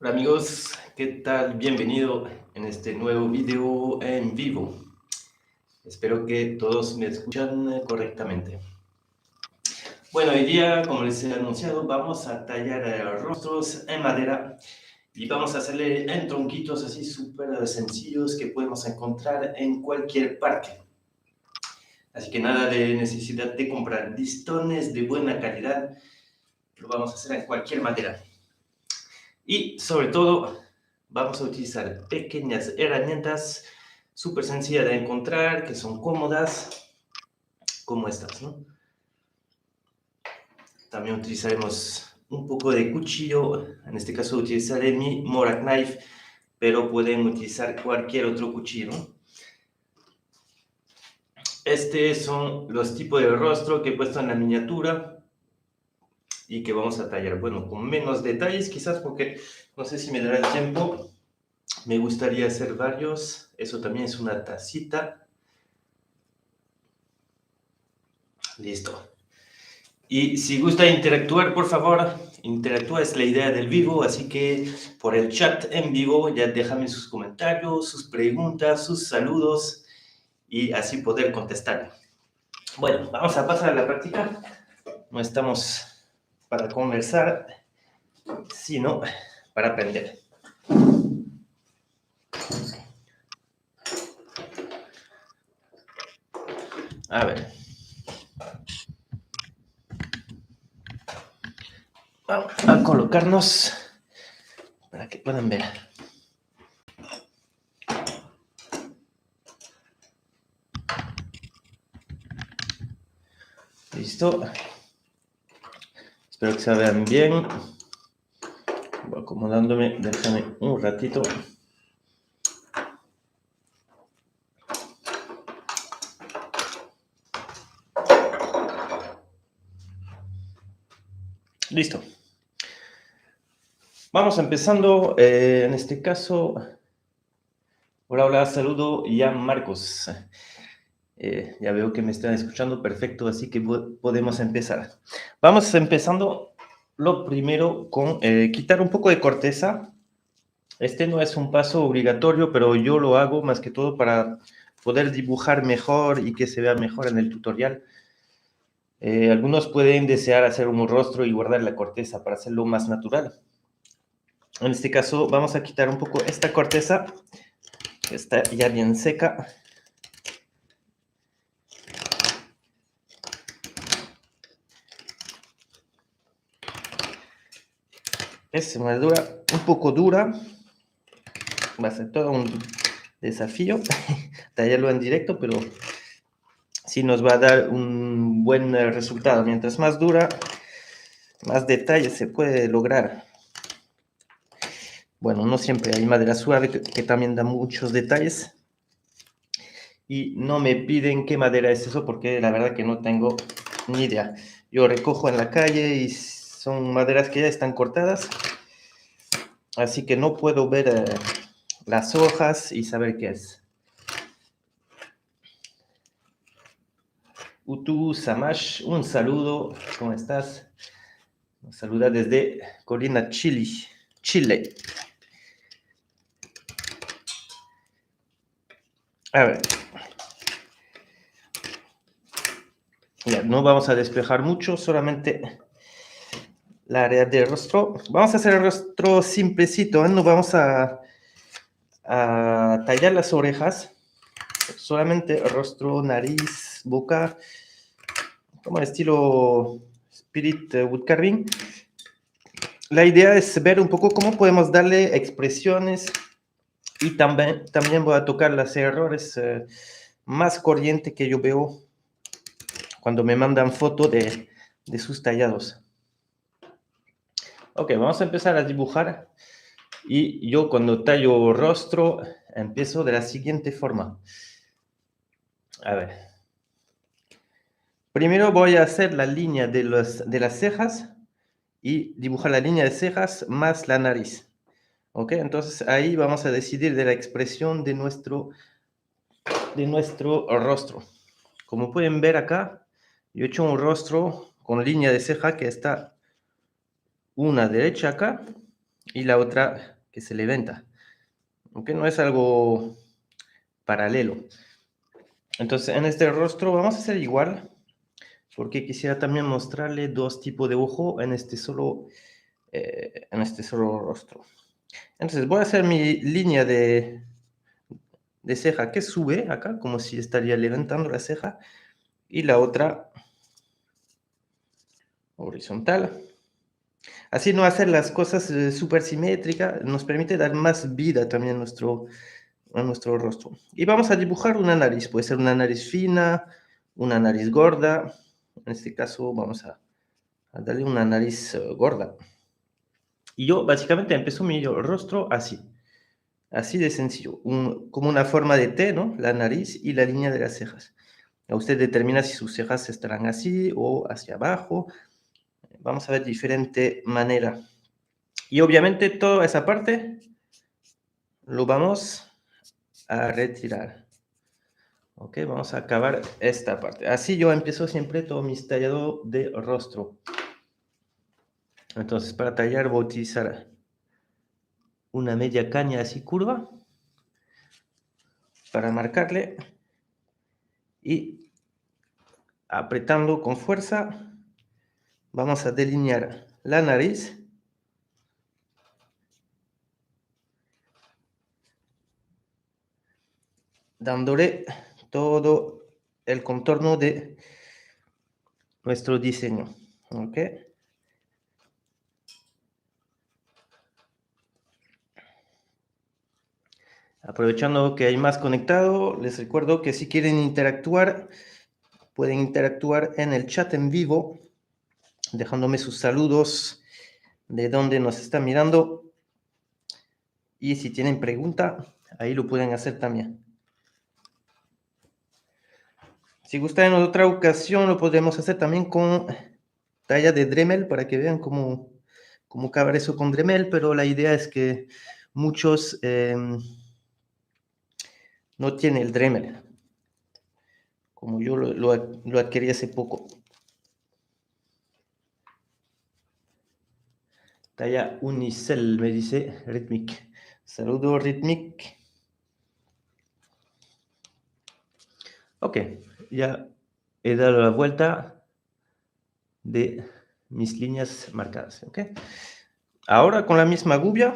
Hola amigos, ¿qué tal? Bienvenido en este nuevo video en vivo. Espero que todos me escuchan correctamente. Bueno, hoy día, como les he anunciado, vamos a tallar rostros en madera y vamos a hacerle en tronquitos así súper sencillos que podemos encontrar en cualquier parque. Así que nada de necesidad de comprar listones de buena calidad, lo vamos a hacer en cualquier madera. Y sobre todo, vamos a utilizar pequeñas herramientas súper sencillas de encontrar, que son cómodas, como estas, ¿no? También utilizaremos un poco de cuchillo, en este caso utilizaré mi Morak Knife, pero pueden utilizar cualquier otro cuchillo, ¿no? Estos son los tipos de rostro que he puesto en la miniatura y que vamos a tallar, bueno, con menos detalles quizás porque no sé si me dará el tiempo. Me gustaría hacer varios. Eso también es una tacita. Listo. Y si gusta interactuar, por favor, interactúa, es la idea del vivo, así que por el chat en vivo ya déjame sus comentarios, sus preguntas, sus saludos y así poder contestar. Bueno, vamos a pasar a la práctica. No estamos para conversar, sino para aprender. A ver. Vamos a colocarnos para que puedan ver. Listo. Espero que se vean bien. Voy acomodándome, déjame un ratito. Listo. Vamos empezando, en este caso, hola, saludo ya Marcos. Ya veo que me están escuchando, perfecto, así que podemos empezar. Vamos empezando lo primero con quitar un poco de corteza. Este no es un paso obligatorio, pero yo lo hago más que todo para poder dibujar mejor y que se vea mejor en el tutorial. Algunos pueden desear hacer un rostro y guardar la corteza para hacerlo más natural. En este caso vamos a quitar un poco esta corteza, que está ya bien seca. Es una dura, un poco dura. Va a ser todo un desafío tallarlo en directo, pero sí nos va a dar un buen resultado. Mientras más dura, más detalle se puede lograr. Bueno, no siempre hay madera suave que también da muchos detalles. Y no me piden qué madera es eso porque la verdad que no tengo ni idea. Yo recojo en la calle y son maderas que ya están cortadas. Así que no puedo ver las hojas y saber qué es. Utu Samash, un saludo. ¿Cómo estás? Nos saluda desde Colina, Chile. A ver. Ya, no vamos a despejar mucho, solamente la área del rostro. Vamos a hacer el rostro simplecito, ¿eh? No vamos a tallar las orejas. Solamente rostro, nariz, boca, como el estilo Spirit Woodcarving. La idea es ver un poco cómo podemos darle expresiones y también voy a tocar los errores más corrientes que yo veo cuando me mandan fotos de sus tallados. Ok, vamos a empezar a dibujar y yo cuando tallo rostro empiezo de la siguiente forma. A ver. Primero voy a hacer la línea de las cejas y dibujar la línea de cejas más la nariz. ¿Ok? Entonces ahí vamos a decidir de la expresión de nuestro rostro. Como pueden ver acá, yo he hecho un rostro con línea de ceja que está una derecha acá y la otra que se levanta. Aunque no es algo paralelo. Entonces, en este rostro vamos a hacer igual, porque quisiera también mostrarle dos tipos de ojo en este solo rostro. Entonces, voy a hacer mi línea de ceja que sube acá, como si estaría levantando la ceja, y la otra horizontal. Así no hacer las cosas súper simétricas nos permite dar más vida también a nuestro rostro. Y vamos a dibujar una nariz, puede ser una nariz fina, una nariz gorda. En este caso vamos a darle una nariz gorda. Y yo básicamente empiezo mi rostro así de sencillo, como una forma de T, ¿no? La nariz y la línea de las cejas. A usted determina si sus cejas estarán así o hacia abajo. Vamos a ver diferente manera. Y obviamente toda esa parte lo vamos a retirar. Ok, vamos a acabar esta parte. Así yo empiezo siempre todo mi tallado de rostro. Entonces para tallar voy a utilizar una media caña así curva para marcarle y apretando con fuerza vamos a delinear la nariz dándole todo el contorno de nuestro diseño. ¿Ok? Aprovechando que hay más conectado, les recuerdo que si quieren interactuar, pueden interactuar en el chat en vivo, dejándome sus saludos de donde nos están mirando. Y si tienen pregunta, ahí lo pueden hacer también. Si gustan en otra ocasión, lo podremos hacer también con talla de Dremel para que vean cómo acabar eso con Dremel, pero la idea es que muchos no tienen el Dremel, como yo lo adquirí hace poco. Talla Unicel, me dice Rhythmic. Saludo Rhythmic. Ok, ya he dado la vuelta de mis líneas marcadas. ¿Okay? Ahora con la misma gubia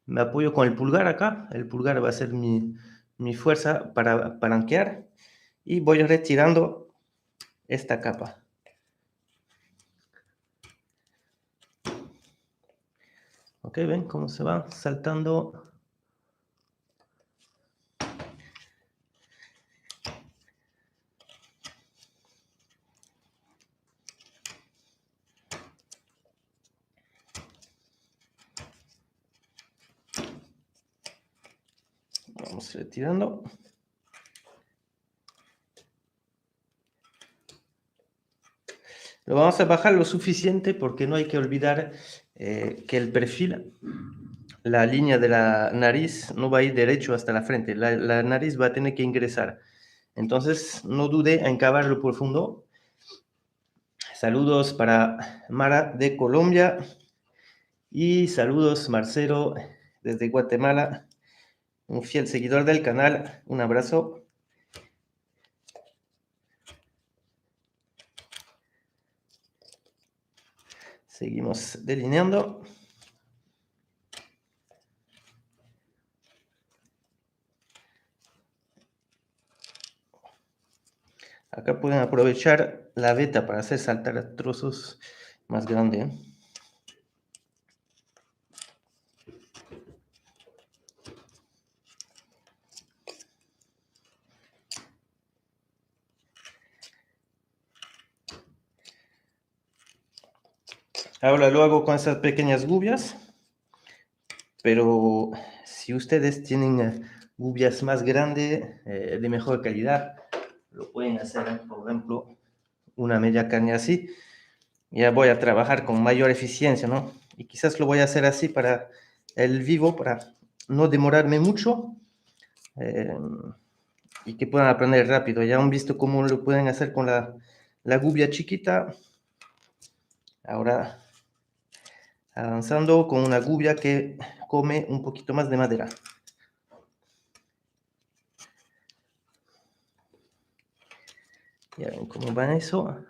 me apoyo con el pulgar acá. El pulgar va a ser mi fuerza para palanquear. Y voy retirando esta capa. Ok, ven cómo se va saltando. Vamos retirando. Lo vamos a bajar lo suficiente porque no hay que olvidar que el perfil, la línea de la nariz no va a ir derecho hasta la frente. La nariz va a tener que ingresar. Entonces, no dude en cavarlo profundo. Saludos para Mara de Colombia y saludos Marcelo desde Guatemala, un fiel seguidor del canal. Un abrazo. Seguimos delineando. Acá pueden aprovechar la veta para hacer saltar trozos más grandes. Ahora lo hago con esas pequeñas gubias, pero si ustedes tienen gubias más grandes, de mejor calidad, lo pueden hacer, por ejemplo, una media caña así. Ya voy a trabajar con mayor eficiencia, ¿no? Y quizás lo voy a hacer así para el vivo, para no demorarme mucho y que puedan aprender rápido. Ya han visto cómo lo pueden hacer con la gubia chiquita. Ahora avanzando con una gubia que come un poquito más de madera. Ya ven cómo va eso.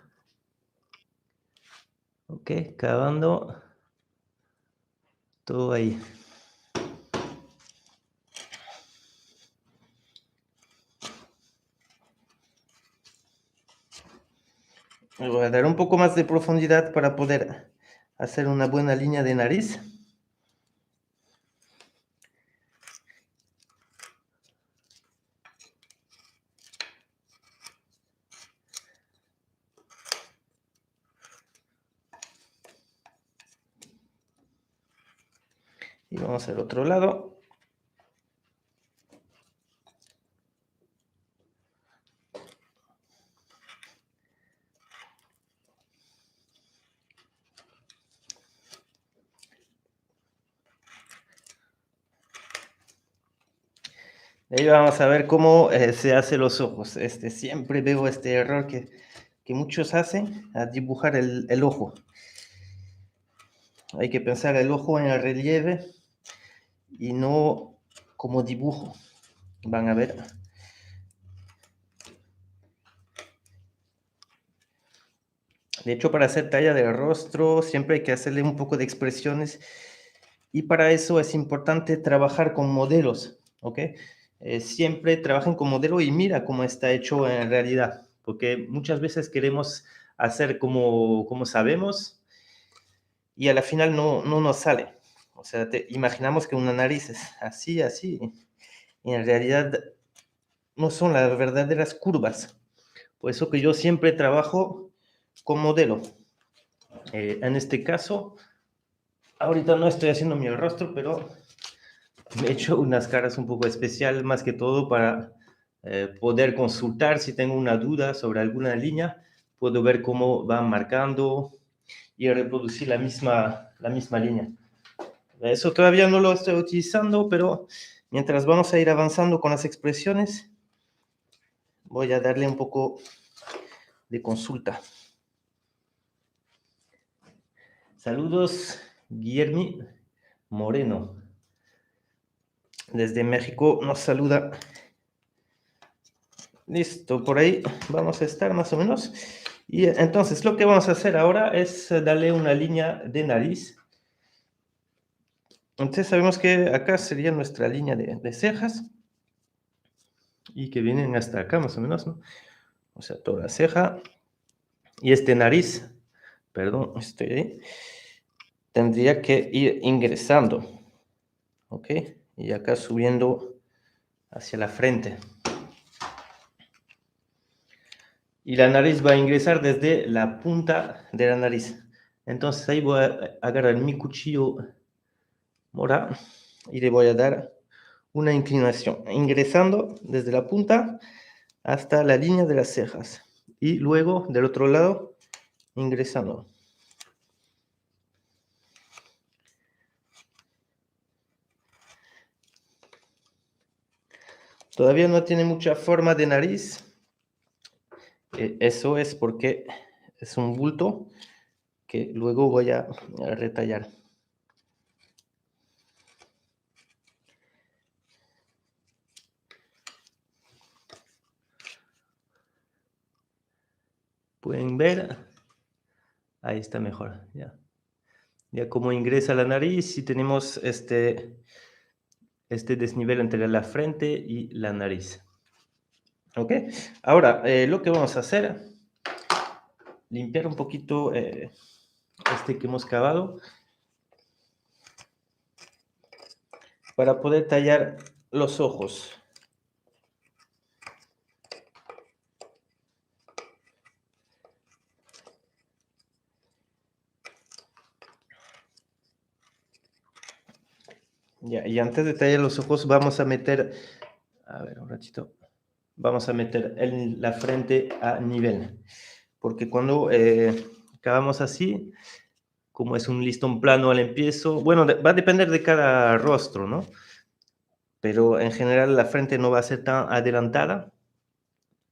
Ok, cavando todo ahí. Le voy a dar un poco más de profundidad para poder hacer una buena línea de nariz. Y vamos al otro lado. Ahí vamos a ver cómo se hacen los ojos. Siempre veo este error que muchos hacen a dibujar el ojo. Hay que pensar el ojo en el relieve y no como dibujo. Van a ver. De hecho, para hacer talla de rostro siempre hay que hacerle un poco de expresiones y para eso es importante trabajar con modelos, ¿ok? Siempre trabajen con modelo y mira cómo está hecho en realidad, porque muchas veces queremos hacer como sabemos y a la final no nos sale. O sea, imaginamos que una nariz es así, así, y en realidad no son las verdaderas curvas. Por eso que yo siempre trabajo con modelo. En este caso, ahorita no estoy haciendo mi rostro, pero me he hecho unas caras un poco especial, más que todo para poder consultar si tengo una duda sobre alguna línea, puedo ver cómo van marcando y reproducir la misma línea. Eso todavía no lo estoy utilizando, pero mientras vamos a ir avanzando con las expresiones, voy a darle un poco de consulta. Saludos, Guillermo Moreno. Desde México nos saluda. Listo, por ahí vamos a estar más o menos. Y entonces lo que vamos a hacer ahora es darle una línea de nariz. Entonces sabemos que acá sería nuestra línea de cejas y que vienen hasta acá más o menos, ¿no? O sea, toda la ceja y nariz, perdón, estoy ahí, tendría que ir ingresando, ¿ok? Y acá subiendo hacia la frente. Y la nariz va a ingresar desde la punta de la nariz. Entonces ahí voy a agarrar mi cuchillo morado y le voy a dar una inclinación, ingresando desde la punta hasta la línea de las cejas. Y luego del otro lado, ingresando. Todavía no tiene mucha forma de nariz. Eso es porque es un bulto que luego voy a retallar. Pueden ver, ahí está mejor, ya como ingresa la nariz y tenemos este desnivel entre la frente y la nariz. ¿Ok? Ahora, lo que vamos a hacer, limpiar un poquito que hemos cavado para poder tallar los ojos. Ya, y antes de tallar los ojos vamos a meter, a ver, un ratito, vamos a meter la frente a nivel, porque cuando cavamos así, como es un listón plano al empiezo, bueno, va a depender de cada rostro, ¿no? Pero en general la frente no va a ser tan adelantada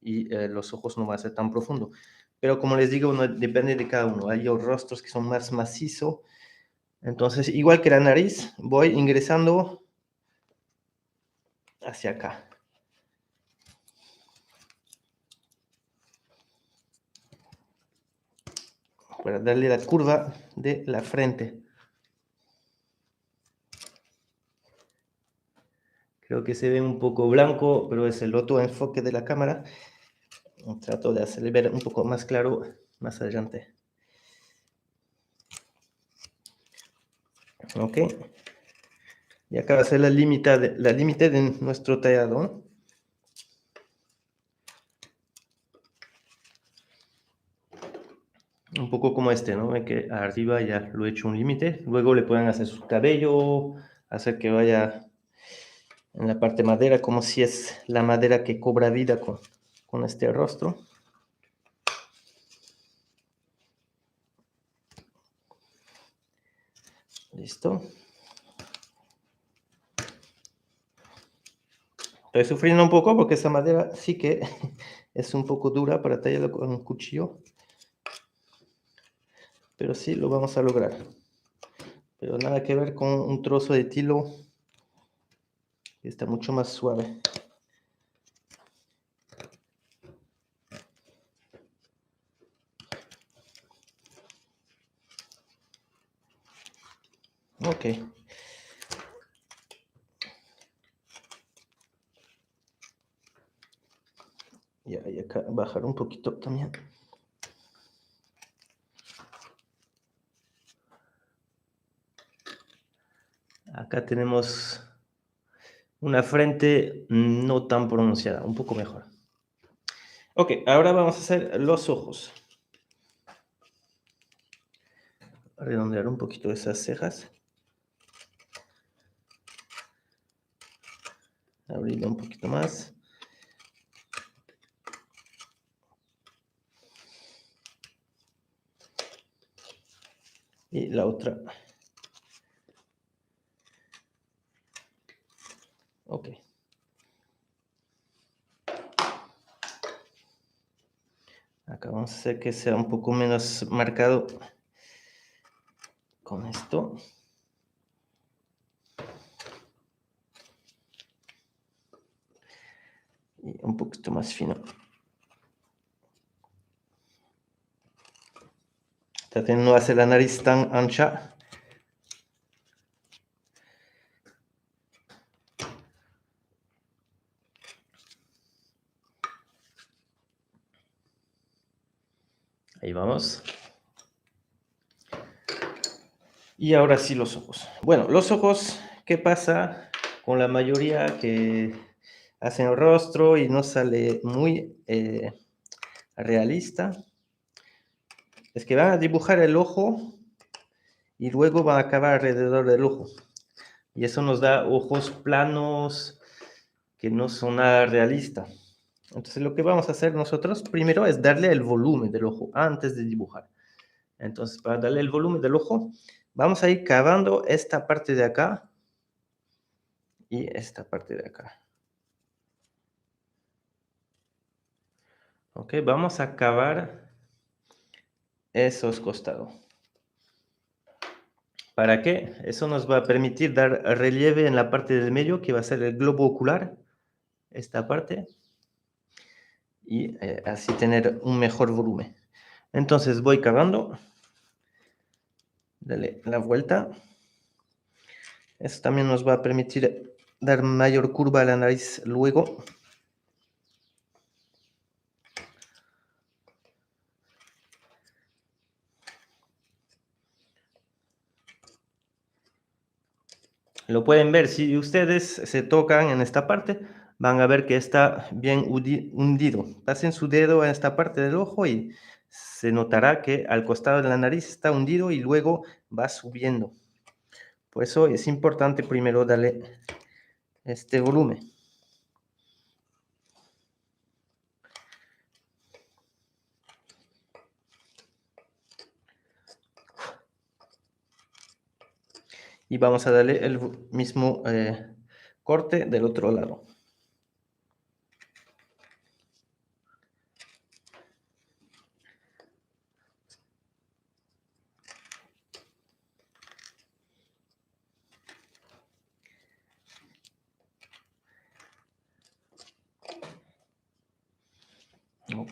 y los ojos no van a ser tan profundos. Pero como les digo, depende de cada uno. Hay rostros que son más macizos, Entonces, igual que la nariz, voy ingresando hacia acá. Para darle la curva de la frente. Creo que se ve un poco blanco, pero es el otro enfoque de la cámara. Trato de hacerle ver un poco más claro más adelante. Ok. Y acá va a ser la límite de nuestro tallado. Un poco como este, ¿no? Ven que arriba ya lo he hecho un límite. Luego le pueden hacer su cabello, hacer que vaya en la parte madera, como si es la madera que cobra vida con este rostro. Listo. Estoy sufriendo un poco porque esa madera sí que es un poco dura para tallarlo con un cuchillo. Pero sí lo vamos a lograr. Pero nada que ver con un trozo de tilo que está mucho más suave. Ok. Y acá bajar un poquito también. Acá tenemos una frente no tan pronunciada, un poco mejor. Ok, ahora vamos a hacer los ojos. Redondear un poquito esas cejas. Abrirlo un poquito más. Y la otra. Ok. Acá vamos a hacer que sea un poco menos marcado con esto. Y un poquito más fino. Traten de no hacer la nariz tan ancha. Ahí vamos. Y ahora sí los ojos. Bueno, los ojos, ¿qué pasa con la mayoría que hacen el rostro y no sale muy realista? Es que van a dibujar el ojo y luego van a acabar alrededor del ojo. Y eso nos da ojos planos que no son nada realistas. Entonces lo que vamos a hacer nosotros primero es darle el volumen del ojo antes de dibujar. Entonces para darle el volumen del ojo, vamos a ir cavando esta parte de acá y esta parte de acá. Ok, vamos a cavar esos costados. ¿Para qué? Eso nos va a permitir dar relieve en la parte del medio, que va a ser el globo ocular, esta parte, y así tener un mejor volumen. Entonces voy cavando, dale la vuelta. Eso también nos va a permitir dar mayor curva a la nariz luego. Lo pueden ver, si ustedes se tocan en esta parte, van a ver que está bien hundido. Pasen su dedo en esta parte del ojo y se notará que al costado de la nariz está hundido y luego va subiendo. Por eso es importante primero darle este volumen. Y vamos a darle el mismo corte del otro lado.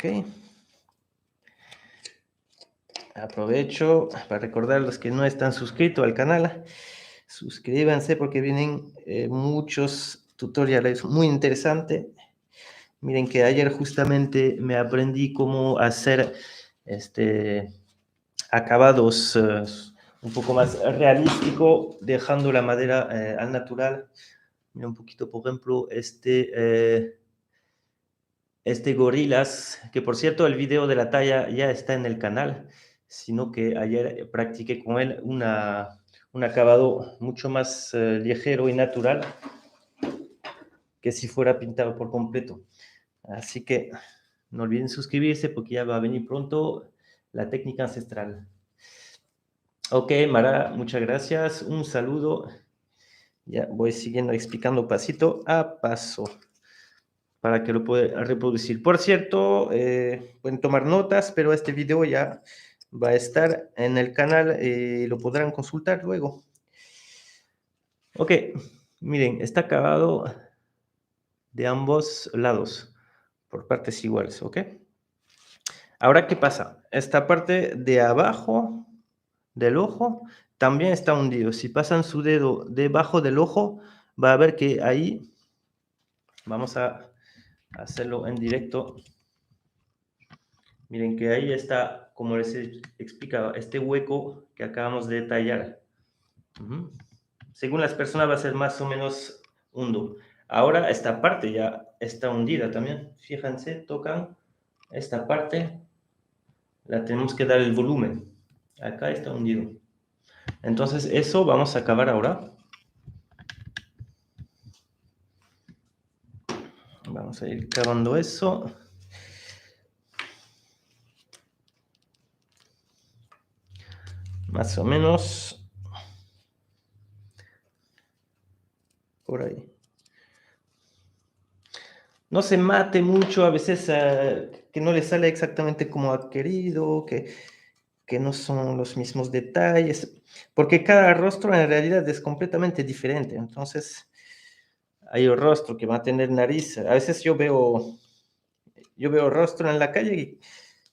Ok. Aprovecho para recordar a los que no están suscritos al canal, suscríbanse porque vienen muchos tutoriales muy interesantes. Miren que ayer justamente me aprendí cómo hacer acabados un poco más realístico, dejando la madera al natural. Mira un poquito, por ejemplo, este gorilas, que por cierto el video de la talla ya está en el canal, sino que ayer practiqué con él un acabado mucho más ligero y natural que si fuera pintado por completo. Así que no olviden suscribirse porque ya va a venir pronto la técnica ancestral. Ok, Mara, muchas gracias. Un saludo. Ya voy siguiendo explicando pasito a paso para que lo pueda reproducir. Por cierto, pueden tomar notas, pero este video ya va a estar en el canal y lo podrán consultar luego. Ok, miren, está acabado de ambos lados, por partes iguales, ¿ok? Ahora, ¿qué pasa? Esta parte de abajo del ojo también está hundido. Si pasan su dedo debajo del ojo, va a ver que ahí, vamos a hacerlo en directo. Miren que ahí está, como les explicaba, este hueco que acabamos de tallar. Según las personas va a ser más o menos hondo. Ahora esta parte ya está hundida también. Fíjense, tocan esta parte, la tenemos que dar el volumen. Acá está hundido. Entonces eso vamos a acabar ahora. Vamos a ir cavando eso. Más o menos por ahí. No se mate mucho, a veces que no le sale exactamente como ha querido, que no son los mismos detalles, porque cada rostro en realidad es completamente diferente. Entonces, hay un rostro que va a tener nariz. A veces yo veo rostro en la calle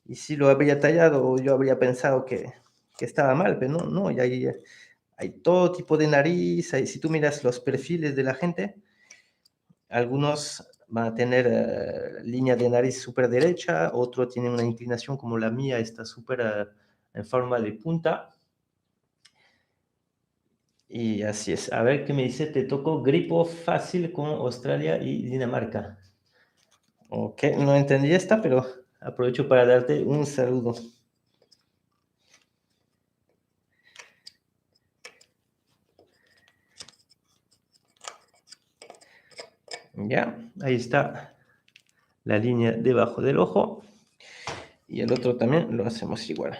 y si lo habría tallado, yo habría pensado que estaba mal, pero no, no, y hay todo tipo de nariz. Si tú miras los perfiles de la gente, algunos van a tener línea de nariz súper derecha, otro tiene una inclinación como la mía, está súper en forma de punta. Y así es. A ver qué me dice, te tocó gripo fácil con Australia y Dinamarca. Ok, no entendí esta, pero aprovecho para darte un saludo. Ya, ahí está la línea debajo del ojo. Y el otro también lo hacemos igual.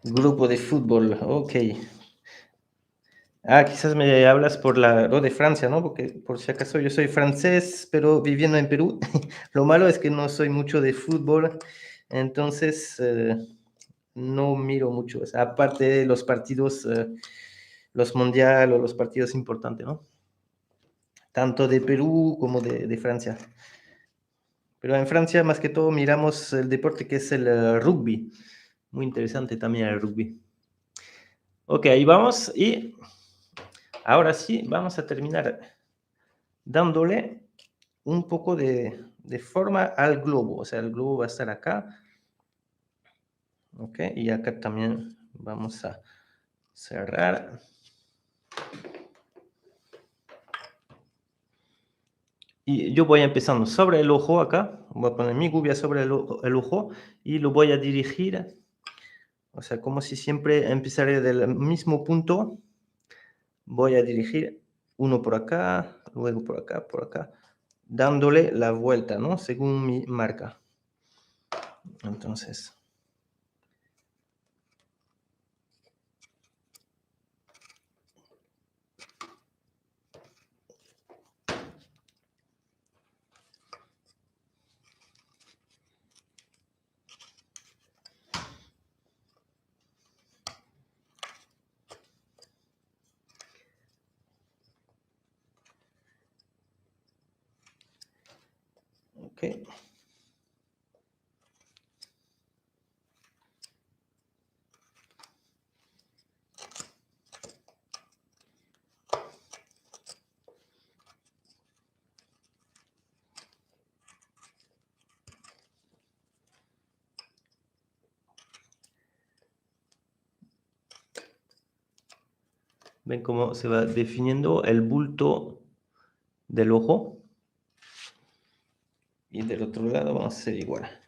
Grupo de fútbol, ok. Ah, quizás me hablas por lo de Francia, ¿no? Porque por si acaso yo soy francés, pero viviendo en Perú. Lo malo es que no soy mucho de fútbol, entonces no miro mucho. O sea, aparte de los partidos, los mundiales o los partidos importantes, ¿no? Tanto de Perú como de Francia. Pero en Francia, más que todo, miramos el deporte que es el rugby. Muy interesante también el rugby. Ok, ahí vamos y ahora sí vamos a terminar dándole un poco de forma al globo. O sea, el globo va a estar acá. Ok, y acá también vamos a cerrar. Y yo voy empezando sobre el ojo acá. Voy a poner mi gubia sobre el ojo y lo voy a dirigir. O sea, como si siempre empezaré del mismo punto. Voy a dirigir uno por acá, luego por acá, dándole la vuelta, ¿no? Según mi marca. Entonces, Ok. ¿Ven cómo se va definiendo el bulto del ojo? Y del otro lado vamos a hacer igual.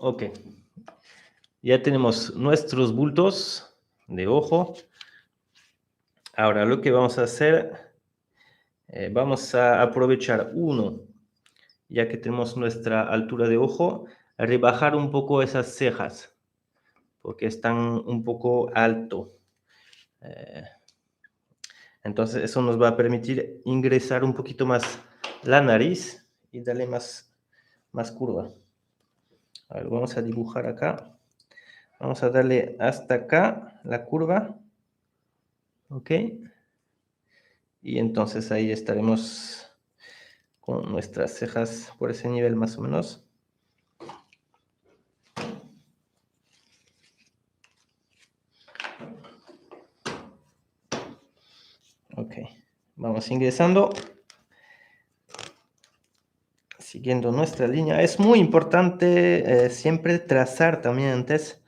Ok. Ya tenemos nuestros bultos de ojo. Ahora lo que vamos a hacer, vamos a aprovechar uno, ya que tenemos nuestra altura de ojo, rebajar un poco esas cejas, porque están un poco alto. Entonces eso nos va a permitir ingresar un poquito más la nariz y darle más curva. A ver, vamos a dibujar acá. Vamos a darle hasta acá la curva. Ok. Y entonces ahí estaremos con nuestras cejas por ese nivel más o menos. Ok, vamos ingresando, siguiendo nuestra línea. Es muy importante siempre trazar también antes,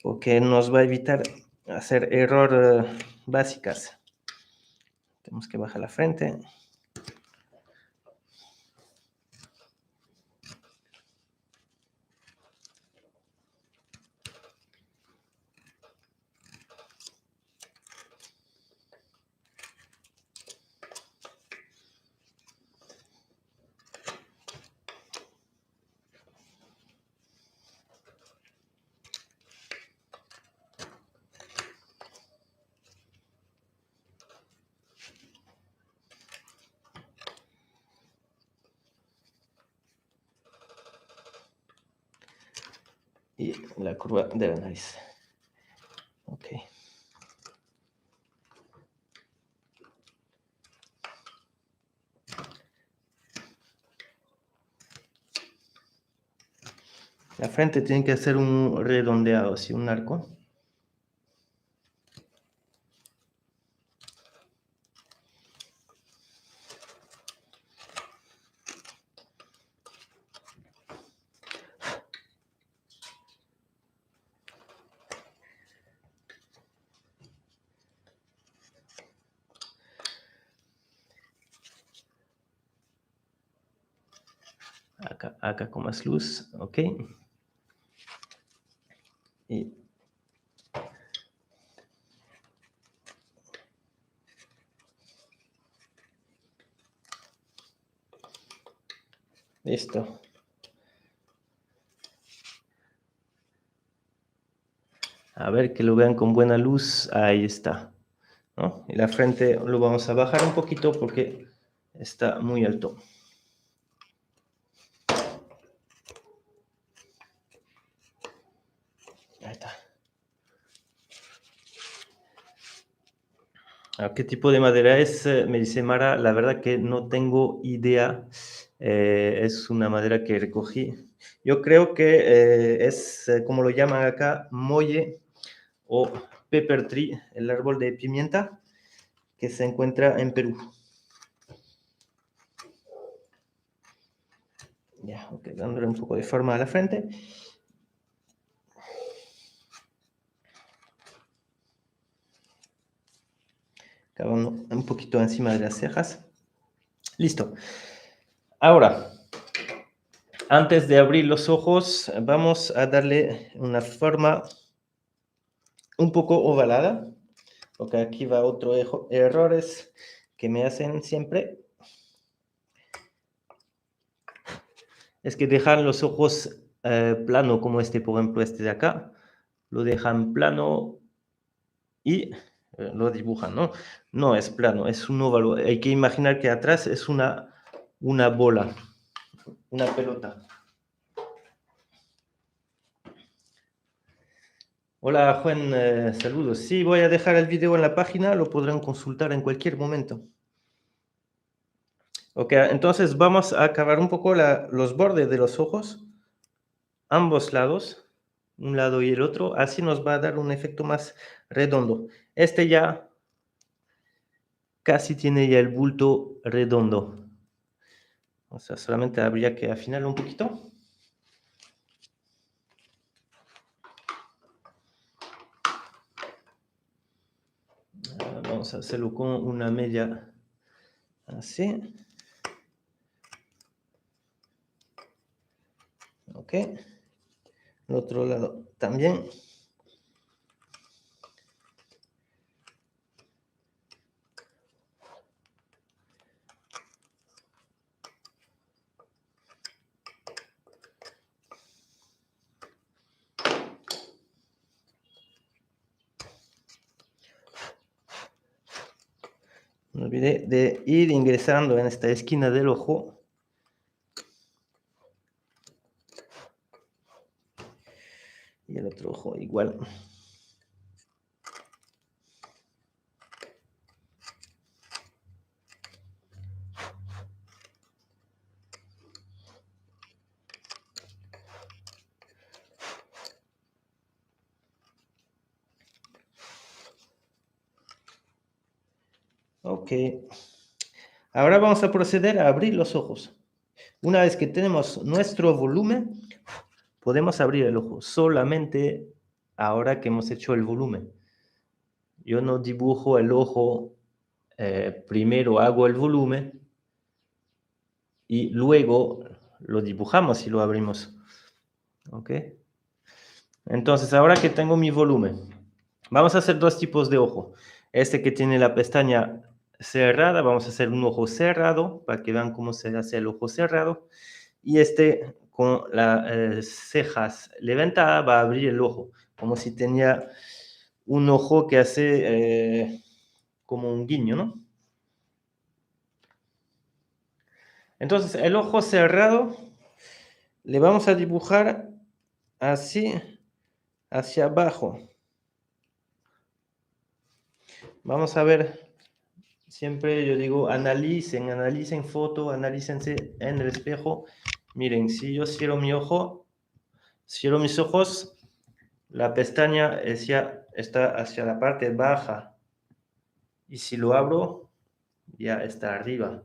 porque nos va a evitar hacer error básicas. Tenemos que bajar la frente. Y la curva de la nariz. Ok. La frente tiene que hacer un redondeado, así un arco. Acá con más luz, ok. Y listo. A ver que lo vean con buena luz. Ahí está, ¿no? Y la frente lo vamos a bajar un poquito porque está muy alto. Ahí está. ¿Qué tipo de madera es? Me dice Mara, la verdad que no tengo idea. Es una madera que recogí. Yo creo que es, como lo llaman acá, molle o pepper tree, el árbol de pimienta que se encuentra en Perú. Ya, ok, dándole un poco de forma a la frente. Acabando un poquito encima de las cejas. Listo. Ahora, antes de abrir los ojos, vamos a darle una forma un poco ovalada, porque aquí va otro errores que me hacen siempre. Es que dejan los ojos plano como este, por ejemplo, este de acá, lo dejan plano y lo dibujan, ¿no? No es plano, es un óvalo. Hay que imaginar que atrás es una bola, una pelota. Hola Juan, saludos. Sí, voy a dejar el video en la página, lo podrán consultar en cualquier momento. Ok, entonces vamos a acabar un poco los bordes de los ojos, ambos lados, un lado y el otro, así nos va a dar un efecto más redondo. Este ya casi tiene ya el bulto redondo. O sea, solamente habría que afinarlo un poquito. Vamos a hacerlo con una media así. Ok. El otro lado también. No olvidé de ir ingresando en esta esquina del ojo. Y el otro ojo igual. Ok. Ahora vamos a proceder a abrir los ojos. Una vez que tenemos nuestro volumen, podemos abrir el ojo. Solamente ahora que hemos hecho el volumen. Yo no dibujo el ojo, primero hago el volumen y luego lo dibujamos y lo abrimos. ¿Ok? Entonces, ahora que tengo mi volumen, vamos a hacer dos tipos de ojo. Este que tiene la pestaña cerrada, vamos a hacer un ojo cerrado para que vean cómo se hace el ojo cerrado. Y este con las cejas levantadas va a abrir el ojo, como si tenía un ojo que hace como un guiño, ¿no? Entonces, el ojo cerrado le vamos a dibujar así hacia abajo. Vamos a ver, siempre yo digo, analicen foto, analícense en el espejo. Miren, si yo cierro mi ojo, cierro mis ojos, la pestaña está hacia la parte baja. Y si lo abro, ya está arriba.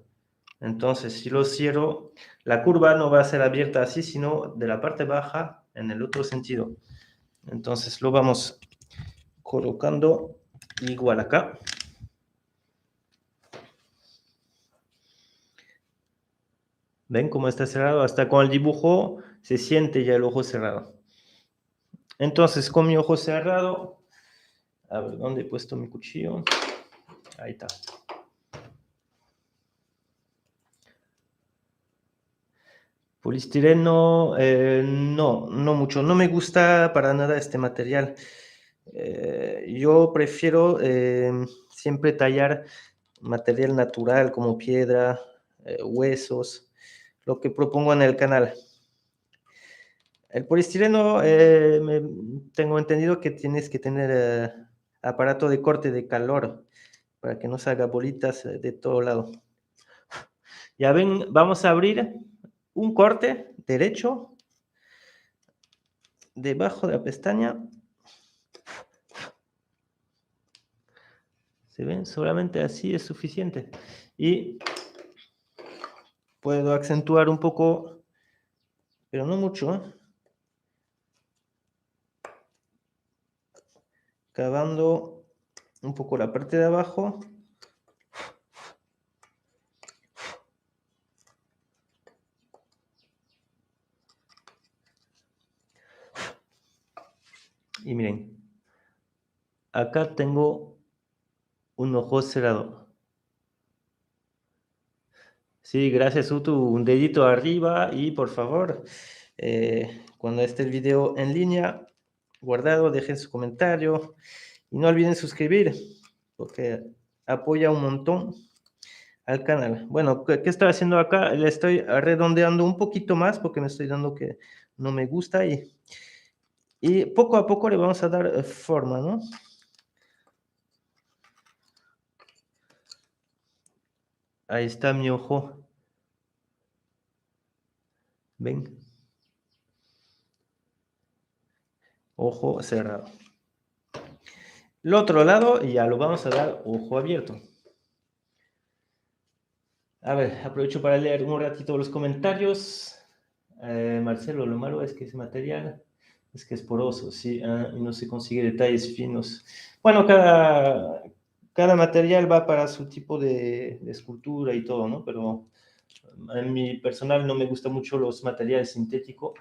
Entonces, si lo cierro, la curva no va a ser abierta así, sino de la parte baja en el otro sentido. Entonces, lo vamos colocando igual acá. ¿Ven cómo está cerrado? Hasta con el dibujo se siente ya el ojo cerrado. Entonces, con mi ojo cerrado, a ver, ¿dónde he puesto mi cuchillo? Ahí está. Polistireno, no mucho. No me gusta para nada este material. Yo prefiero siempre tallar material natural como piedra, huesos, lo que propongo en el canal. El polistireno, tengo entendido que tienes que tener aparato de corte de calor para que no salga bolitas de todo lado. Ya ven, vamos a abrir un corte derecho debajo de la pestaña. ¿Se ven? Solamente así es suficiente. Y puedo acentuar un poco, pero no mucho, cavando un poco la parte de abajo. Y miren, acá tengo un ojo cerrado. Sí, gracias, Utu. Un dedito arriba y por favor, cuando esté el video en línea, guardado, dejen su comentario y no olviden suscribir, porque apoya un montón al canal. Bueno, ¿qué estoy haciendo acá? Le estoy redondeando un poquito más porque me estoy dando que no me gusta y poco a poco le vamos a dar forma, ¿no? Ahí está mi ojo. ¿Ven? Ojo cerrado. El otro lado ya lo vamos a dar ojo abierto. A ver, aprovecho para leer un ratito los comentarios. Marcelo, lo malo es que ese material es que es poroso, sí, y no se consigue detalles finos. Bueno, cada material va para su tipo de escultura y todo, ¿no? Pero en mi personal no me gustan mucho los materiales sintéticos.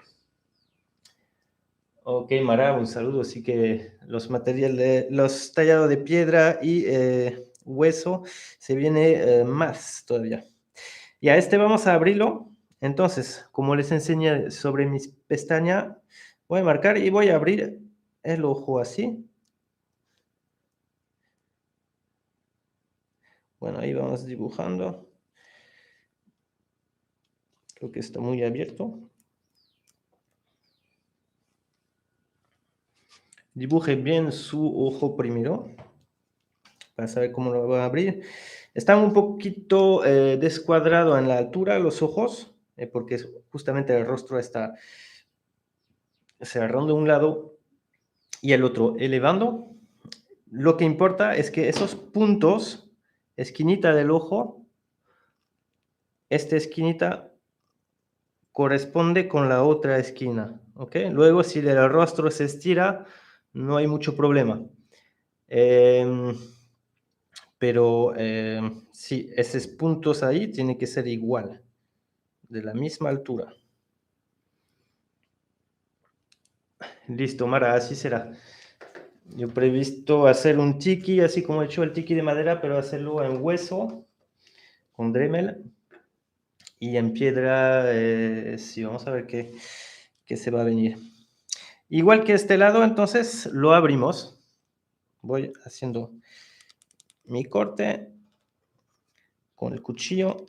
Ok, Mara, un saludo. Así que los materiales, los tallados de piedra y hueso, se viene más todavía. Y a este vamos a abrirlo. Entonces, como les enseñé sobre mis pestañas, voy a marcar y voy a abrir el ojo así. Bueno, ahí vamos dibujando. Creo que está muy abierto. Dibuje bien su ojo primero, para saber cómo lo va a abrir. Están un poquito descuadrados en la altura los ojos, porque justamente el rostro está cerrando un lado y el otro elevando. Lo que importa es que esos puntos, esquinita del ojo, esta esquinita corresponde con la otra esquina, ¿ok? Luego, si el rostro se estira, no hay mucho problema. Pero sí, esos puntos ahí tienen que ser igual, de la misma altura. Listo, Mara, así será. Yo he previsto hacer un tiki, así como he hecho el tiki de madera, pero hacerlo en hueso, con Dremel, y en piedra, sí, vamos a ver qué se va a venir. Igual que este lado, entonces lo abrimos. Voy haciendo mi corte con el cuchillo.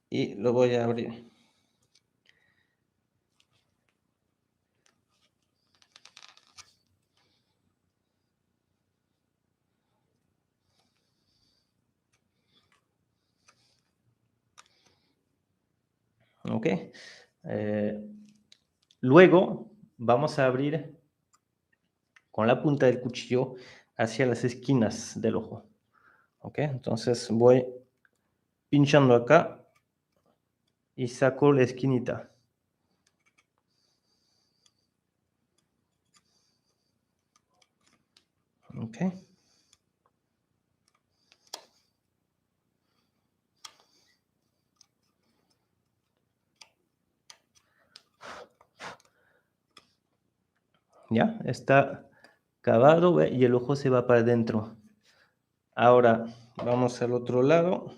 Y lo voy a abrir. ¿Ok? Luego vamos a abrir con la punta del cuchillo hacia las esquinas del ojo. ¿Ok? Entonces voy pinchando acá y saco la esquinita. ¿Ok? Ya, está cavado, ¿ve? Y el ojo se va para adentro. Ahora vamos al otro lado.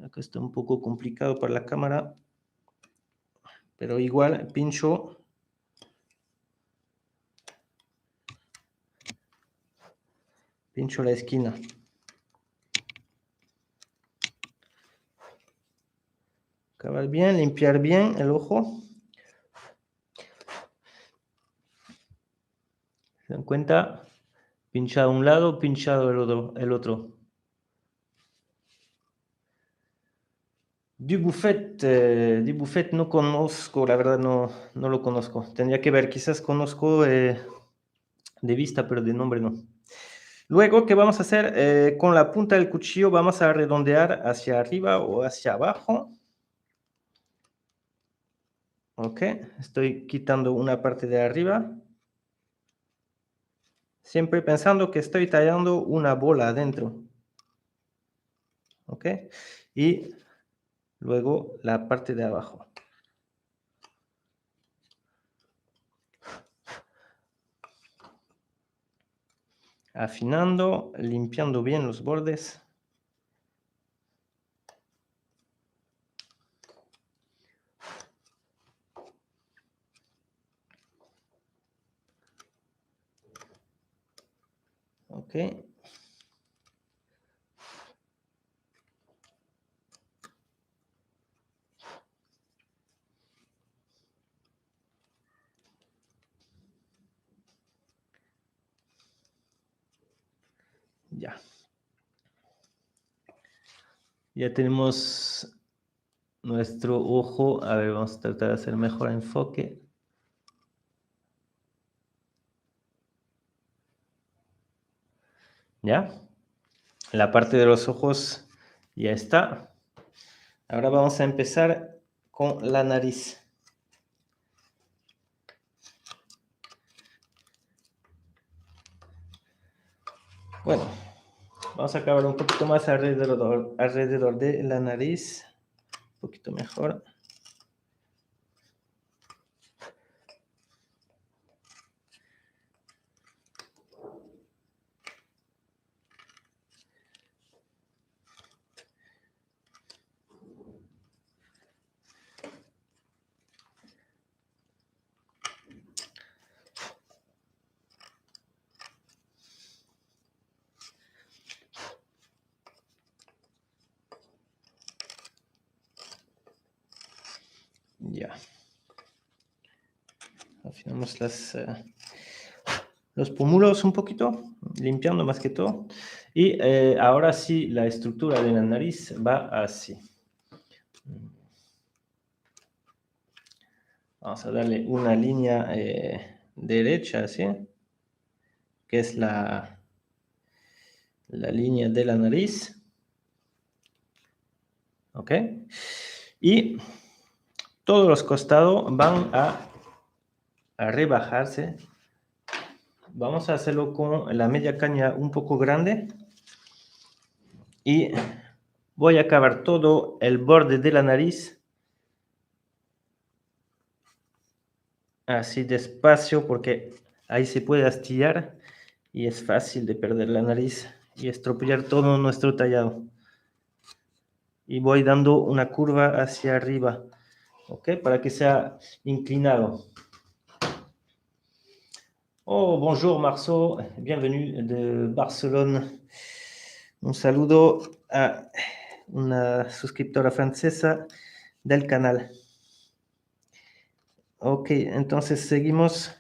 Acá está un poco complicado para la cámara, pero igual pincho la esquina. Cavar bien, limpiar bien el ojo. ¿Se dan cuenta? Pinchado un lado, pinchado el otro. Dubuffet no conozco, la verdad no lo conozco. Tendría que ver, quizás conozco de vista, pero de nombre no. Luego, ¿qué vamos a hacer? Con la punta del cuchillo vamos a redondear hacia arriba o hacia abajo. Ok, estoy quitando una parte de arriba. Siempre pensando que estoy tallando una bola adentro. Ok, y luego la parte de abajo. Afinando, limpiando bien los bordes. Ok. Ya. Ya tenemos nuestro ojo. A ver, vamos a tratar de hacer mejor enfoque. ¿Ya? La parte de los ojos ya está. Ahora vamos a empezar con la nariz. Bueno, vamos a acabar un poquito más alrededor de la nariz. Un poquito mejor. Ya. Afinamos los pómulos un poquito, limpiando más que todo. Y ahora sí, la estructura de la nariz va así. Vamos a darle una línea derecha, ¿sí? Que es la línea de la nariz. ¿Ok? Y todos los costados van a rebajarse. Vamos a hacerlo con la media caña un poco grande. Y voy a acabar todo el borde de la nariz. Así despacio, porque ahí se puede astillar y es fácil de perder la nariz y estropear todo nuestro tallado. Y voy dando una curva hacia arriba, ¿ok? Para que sea inclinado. Oh, bonjour Marceau, bienvenue de Barcelone. Un saludo a una suscriptora francesa del canal. Ok, entonces seguimos.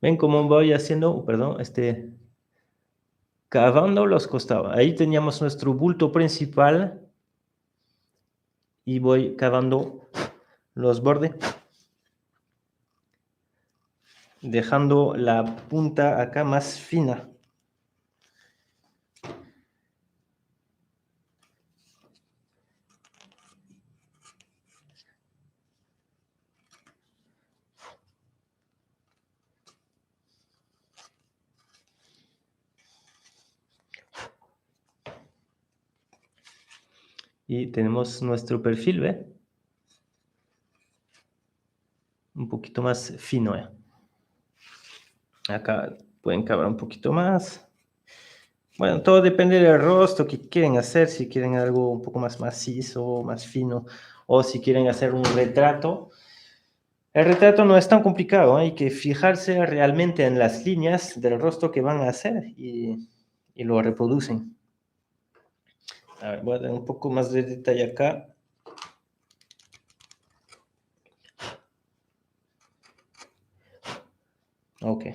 Ven cómo voy haciendo, perdón, cavando los costados. Ahí teníamos nuestro bulto principal y voy cavando los bordes, dejando la punta acá más fina. Y tenemos nuestro perfil, ¿ve? Un poquito más fino, ¿eh? Acá pueden cavar un poquito más. Bueno, todo depende del rostro que quieren hacer, si quieren algo un poco más macizo, más fino, o si quieren hacer un retrato. El retrato no es tan complicado, ¿eh? Hay que fijarse realmente en las líneas del rostro que van a hacer y lo reproducen. A ver, voy a dar un poco más de detalle acá. Ok,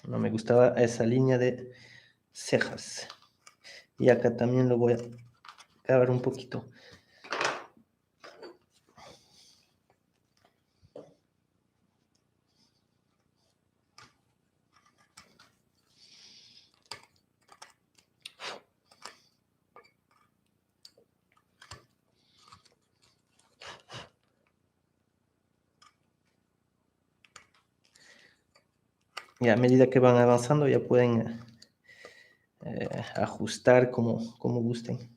no me gustaba esa línea de cejas. Y acá también lo voy a acabar un poquito. Y a medida que van avanzando ya pueden ajustar como gusten.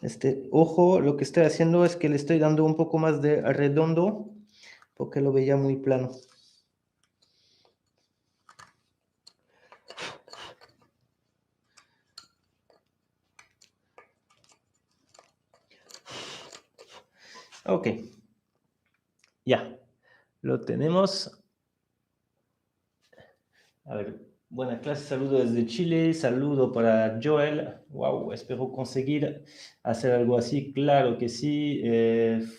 Este ojo, lo que estoy haciendo es que le estoy dando un poco más de redondo porque lo veía muy plano. Ok, ya, lo tenemos. A ver, buenas clases, saludo desde Chile, saludo para Joel. Wow, espero conseguir hacer algo así, claro que sí.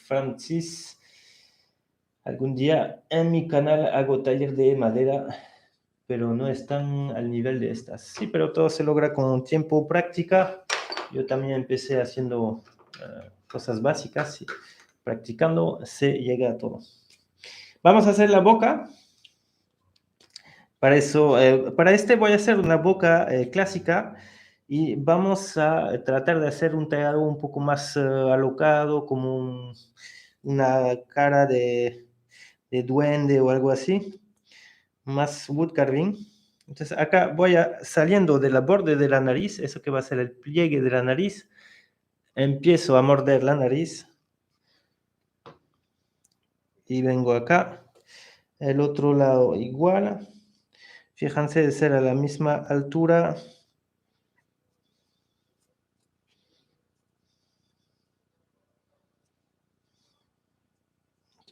Francis, algún día en mi canal hago taller de madera, pero no están al nivel de estas. Sí, pero todo se logra con tiempo, práctica. Yo también empecé haciendo cosas básicas y practicando se llega a todo. Vamos a hacer la boca. Para eso, para este voy a hacer una boca clásica y vamos a tratar de hacer un tallado un poco más alocado, como una cara de duende o algo así, más wood carving. Entonces acá voy a, saliendo de la borde de la nariz, eso que va a ser el pliegue de la nariz, empiezo a morder la nariz y vengo acá, el otro lado igual. Fíjense de ser a la misma altura.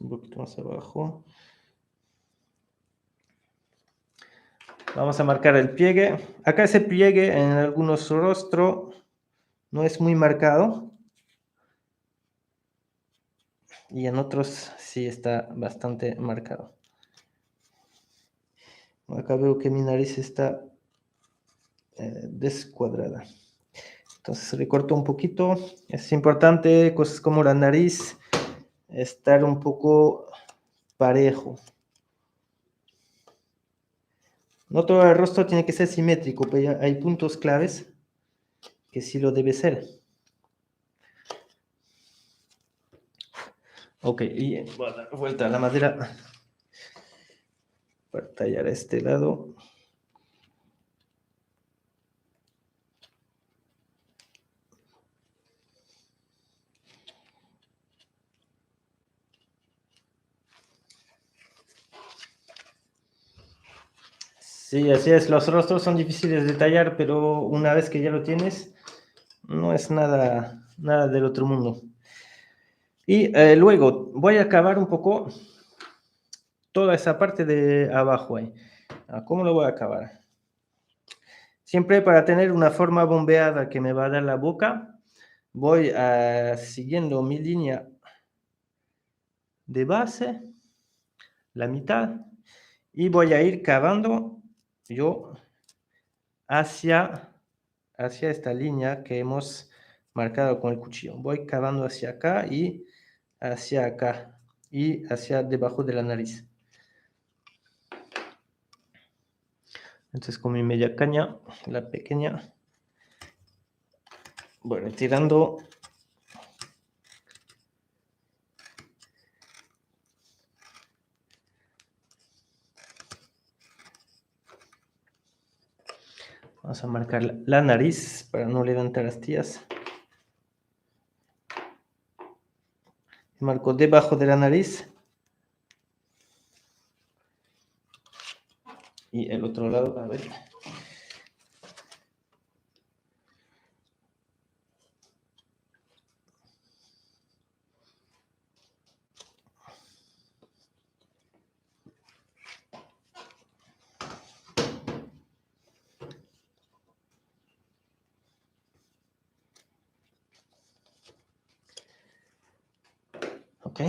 Un poquito más abajo. Vamos a marcar el pliegue. Acá ese pliegue en algunos rostros no es muy marcado. Y en otros sí está bastante marcado. Acá veo que mi nariz está descuadrada. Entonces recorto un poquito. Es importante, cosas como la nariz, estar un poco parejo. No todo el rostro tiene que ser simétrico, pero hay puntos claves que sí lo debe ser. Ok, y voy a dar vuelta a la madera para tallar este lado. Sí, así es, los rostros son difíciles de tallar, pero una vez que ya lo tienes, no es nada, nada del otro mundo. Y luego voy a acabar un poco toda esa parte de abajo ahí. ¿Cómo lo voy a acabar? Siempre para tener una forma bombeada que me va a dar la boca, voy siguiendo mi línea de base, la mitad, y voy a ir cavando yo hacia esta línea que hemos marcado con el cuchillo. Voy cavando hacia acá y hacia acá y hacia debajo de la nariz. Entonces con mi media caña, la pequeña, voy retirando. Vamos a marcar la nariz para no levantar astillas. Marco debajo de la nariz. Y el otro lado, a ver. Ok.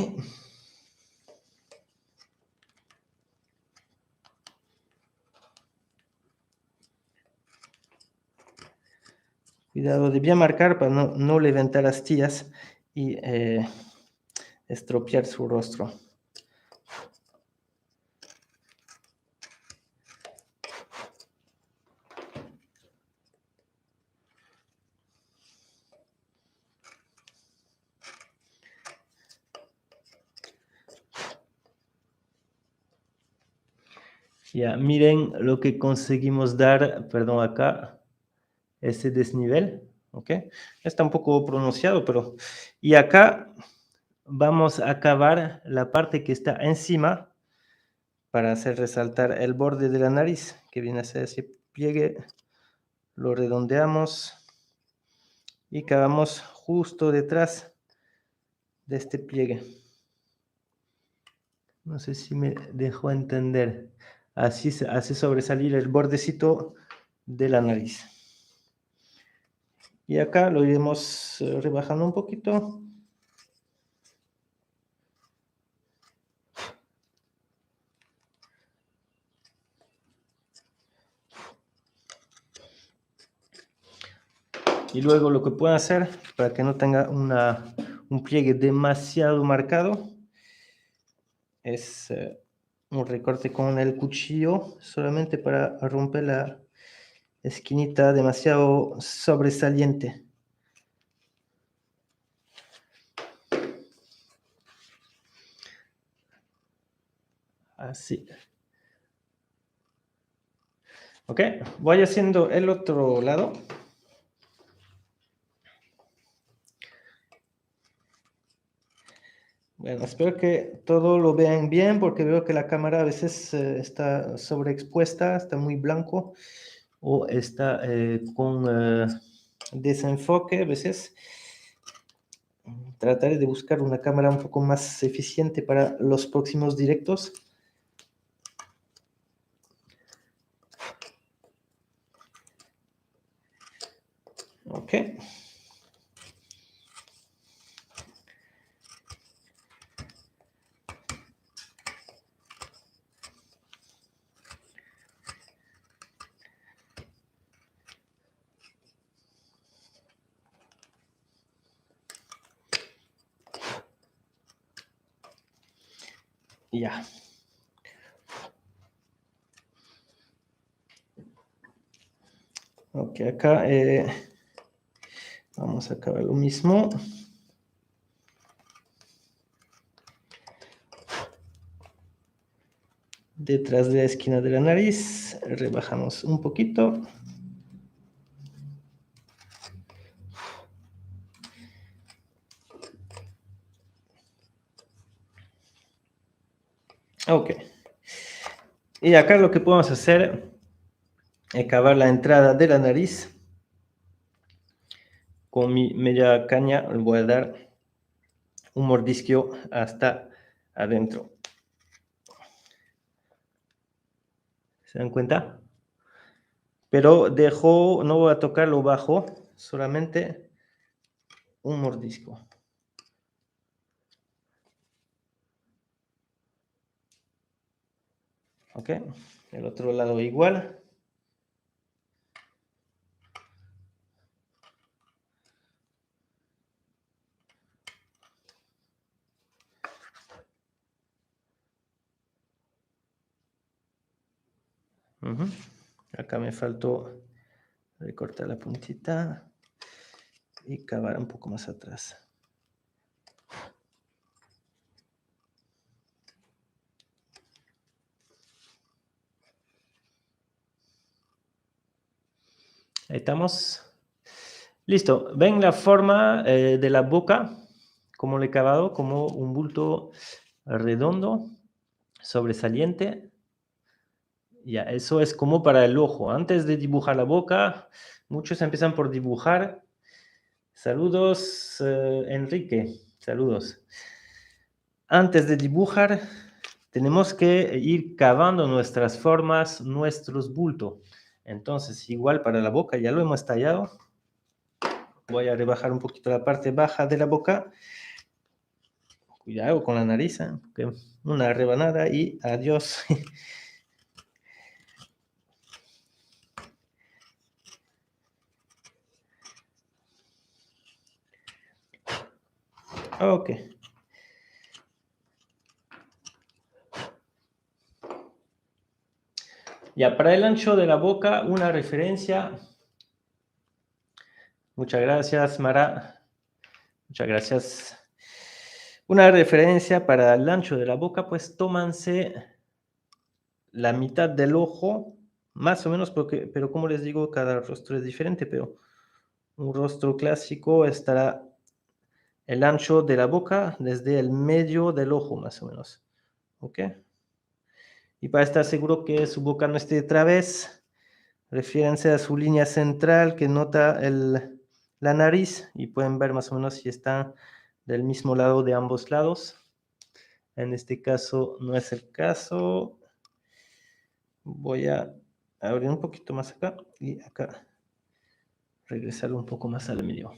Cuidado de bien marcar para no levantar astillas y estropear su rostro. Ya, miren lo que conseguimos dar, perdón, acá, ese desnivel, ¿ok? Está un poco pronunciado, pero... Y acá vamos a acabar la parte que está encima para hacer resaltar el borde de la nariz, que viene a ser ese pliegue. Lo redondeamos y acabamos justo detrás de este pliegue. No sé si me dejó entender. Así se hace sobresalir el bordecito de la nariz. Y acá lo iremos rebajando un poquito. Y luego lo que puedo hacer, para que no tenga un pliegue demasiado marcado, es un recorte con el cuchillo, solamente para romper la esquinita demasiado sobresaliente. Así. Ok, voy haciendo el otro lado. Bueno, espero que todo lo vean bien porque veo que la cámara a veces está sobreexpuesta, está muy blanco o está con desenfoque a veces. Trataré de buscar una cámara un poco más eficiente para los próximos directos. Ok. Ya. Ok, acá vamos a acabar lo mismo. Detrás de la esquina de la nariz, rebajamos un poquito. Ok. Y acá lo que podemos hacer es acabar la entrada de la nariz. Con mi media caña le voy a dar un mordisco hasta adentro. ¿Se dan cuenta? Pero dejo, no voy a tocarlo bajo, solamente un mordisco. Ok, el otro lado igual. Acá me faltó recortar la puntita y cavar un poco más atrás. Ahí estamos. Listo. ¿Ven la forma de la boca? Como le he cavado, como un bulto redondo, sobresaliente. Ya, eso es como para el ojo. Antes de dibujar la boca, muchos empiezan por dibujar. Saludos, Enrique. Saludos. Antes de dibujar, tenemos que ir cavando nuestras formas, nuestros bultos. Entonces, igual para la boca, ya lo hemos tallado. Voy a rebajar un poquito la parte baja de la boca. Cuidado con la nariz, ¿eh? Una rebanada y adiós. Ok. Ya, para el ancho de la boca, una referencia. Muchas gracias, Mara. Muchas gracias. Una referencia para el ancho de la boca, pues tómanse la mitad del ojo, más o menos, porque, pero como les digo, cada rostro es diferente, pero un rostro clásico estará el ancho de la boca desde el medio del ojo, más o menos. ¿Ok? Y para estar seguro que su boca no esté de través, refiérense a su línea central que nota la nariz y pueden ver más o menos si está del mismo lado de ambos lados. En este caso no es el caso. Voy a abrir un poquito más acá y acá regresar un poco más al medio.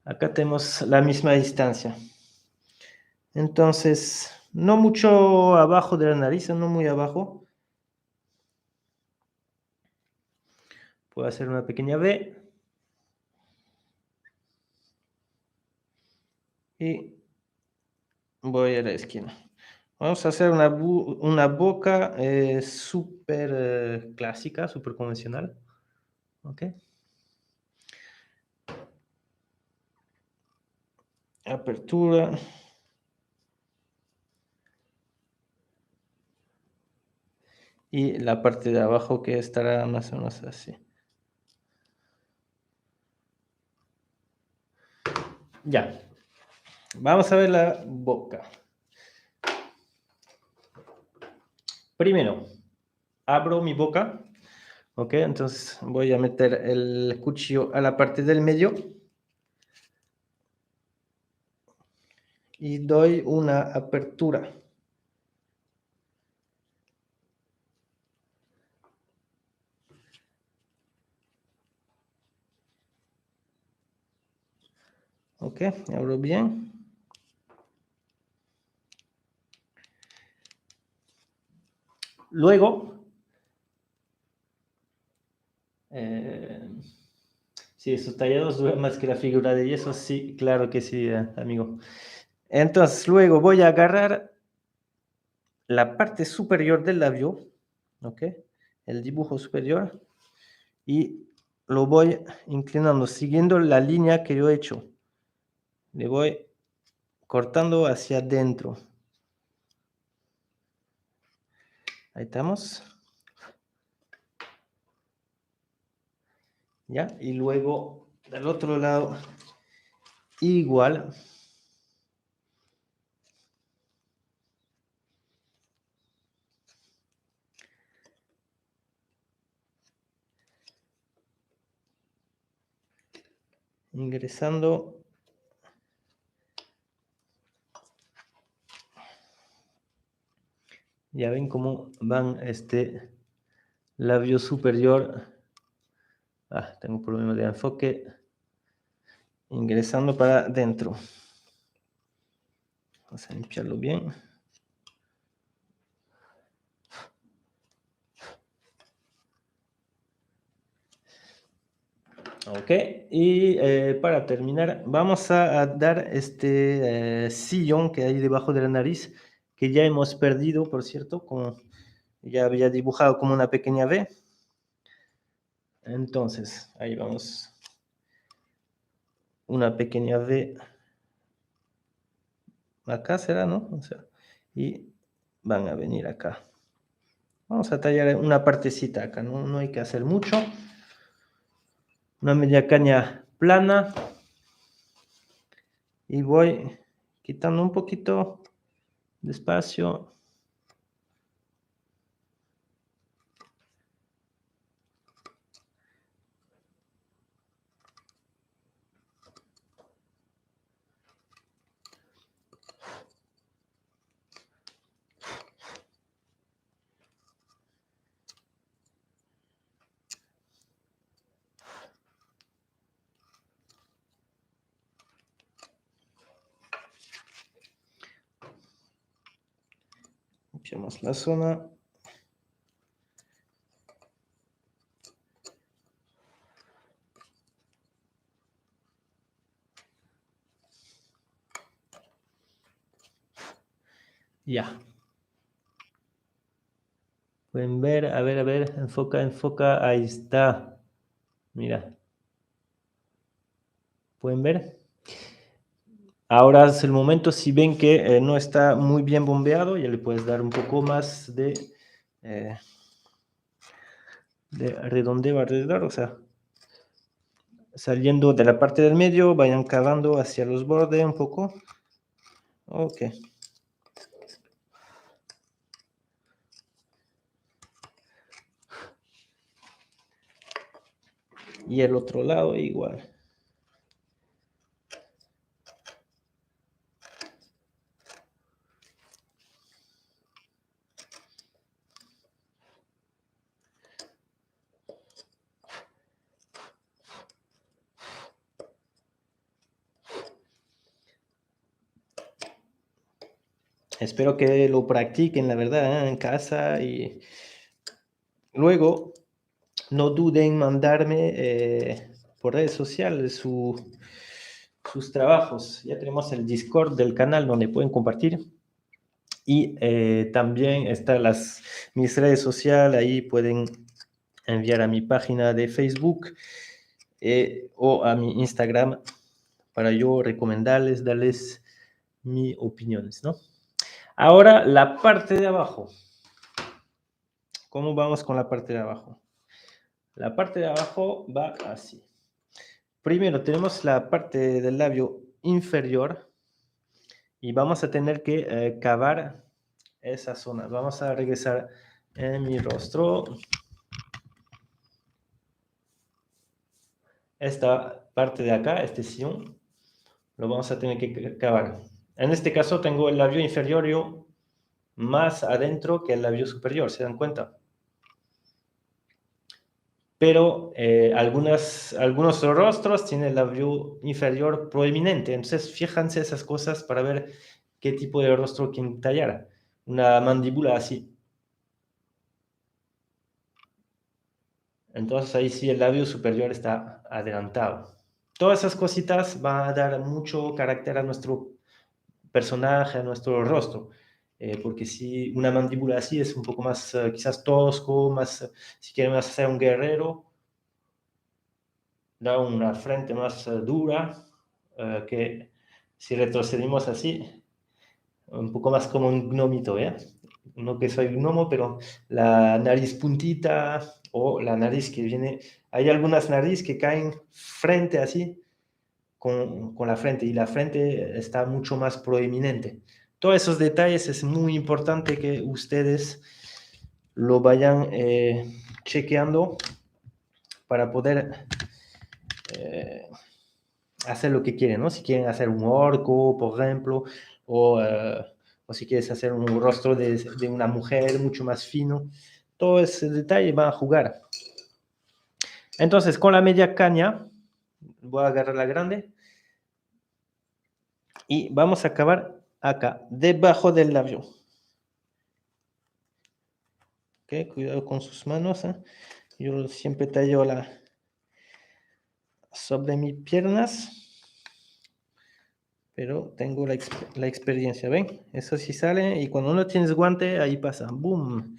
Acá tenemos la misma distancia. Entonces, no mucho abajo de la nariz, no muy abajo. Puedo hacer una pequeña V. Y voy a la esquina. Vamos a hacer una boca súper clásica, súper convencional. ¿Ok? Apertura. Y la parte de abajo que estará más o menos así. Ya. Vamos a ver la boca. Primero, abro mi boca. Ok, entonces voy a meter el cuchillo a la parte del medio. Y doy una apertura. Ok, abro bien. Luego, sí, esos tallados duran más que la figura de yeso, sí, claro que sí, amigo. Entonces, luego voy a agarrar la parte superior del labio, ¿ok? El dibujo superior, y lo voy inclinando, siguiendo la línea que yo he hecho. Le voy cortando hacia adentro. Ahí estamos. ¿Ya? Y luego del otro lado, igual. Ingresando. Ya ven cómo van este labio superior. Tengo un problema de enfoque. Ingresando para adentro. Vamos a limpiarlo bien. Ok, y para terminar, vamos a dar este sillón que hay debajo de la nariz, que ya hemos perdido, por cierto, como ya había dibujado como una pequeña V. Entonces, ahí vamos. Una pequeña V. Acá será, ¿no? O sea, y van a venir acá. Vamos a tallar una partecita acá, no hay que hacer mucho. Una media caña plana. Y voy quitando un poquito despacio. Limpiamos la zona. Ya. Pueden ver, a ver, enfoca, ahí está. Mira. ¿Pueden ver? Ahora es el momento, si ven que no está muy bien bombeado, ya le puedes dar un poco más de redondeo alrededor, o sea, saliendo de la parte del medio, vayan cavando hacia los bordes un poco. Ok. Y el otro lado igual. Espero que lo practiquen, la verdad, en casa y luego no duden en mandarme por redes sociales sus trabajos. Ya tenemos el Discord del canal donde pueden compartir. Y también están mis redes sociales, ahí pueden enviar a mi página de Facebook o a mi Instagram para yo recomendarles, darles mis opiniones, ¿no? Ahora la parte de abajo. ¿Cómo vamos con la parte de abajo? La parte de abajo va así. Primero tenemos la parte del labio inferior y vamos a tener que cavar esa zona. Vamos a regresar en mi rostro. Esta parte de acá, este sillón, lo vamos a tener que cavar. En este caso tengo el labio inferior yo más adentro que el labio superior, ¿se dan cuenta? Pero algunos rostros tienen el labio inferior proeminente, entonces fíjense esas cosas para ver qué tipo de rostro quieren tallar. Una mandíbula así. Entonces ahí sí el labio superior está adelantado. Todas esas cositas van a dar mucho carácter a nuestro personaje, a nuestro rostro. Porque si una mandíbula así es un poco más quizás tosco, más, si queremos hacer un guerrero, da una frente más dura, que si retrocedimos así, un poco más como un gnomito, ¿eh? No que soy gnomo, pero la nariz puntita o la nariz que viene, hay algunas narices que caen frente así, con la frente, y la frente está mucho más proeminente. Todos esos detalles es muy importante que ustedes lo vayan chequeando para poder hacer lo que quieren, ¿no? Si quieren hacer un orco, por ejemplo, o si quieres hacer un rostro de una mujer mucho más fino, todo ese detalle va a jugar. Entonces, con la media caña, voy a agarrar la grande y vamos a acabar acá, debajo del labio. ¿Okay? Cuidado con sus manos. ¿Eh? Yo siempre tallo sobre mis piernas, pero tengo la experiencia, ¿ven? Eso sí sale y cuando no tienes guante, ahí pasa, ¡boom!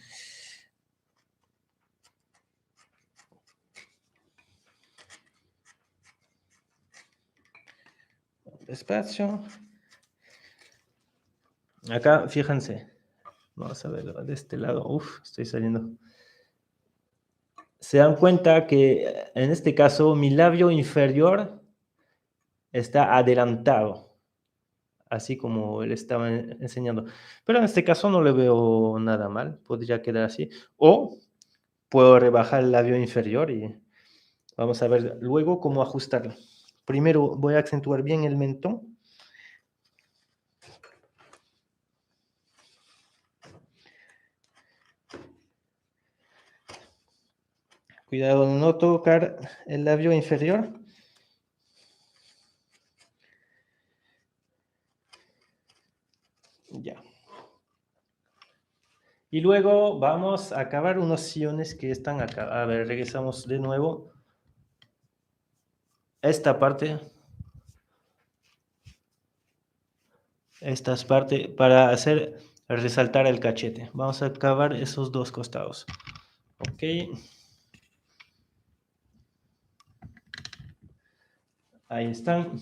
Despacio. Acá, fíjense. Vamos a ver de este lado. Uf, estoy saliendo. Se dan cuenta que en este caso mi labio inferior está adelantado, así como él estaba enseñando. Pero en este caso no le veo nada mal, podría quedar así. O puedo rebajar el labio inferior y vamos a ver luego cómo ajustarlo. Primero voy a acentuar bien el mentón. Cuidado de no tocar el labio inferior. Ya. Y luego vamos a acabar unos sillones que están acá. A ver, regresamos de nuevo. Esta parte. Esta es parte para hacer resaltar el cachete. Vamos a acabar esos dos costados. Ok. Ahí están.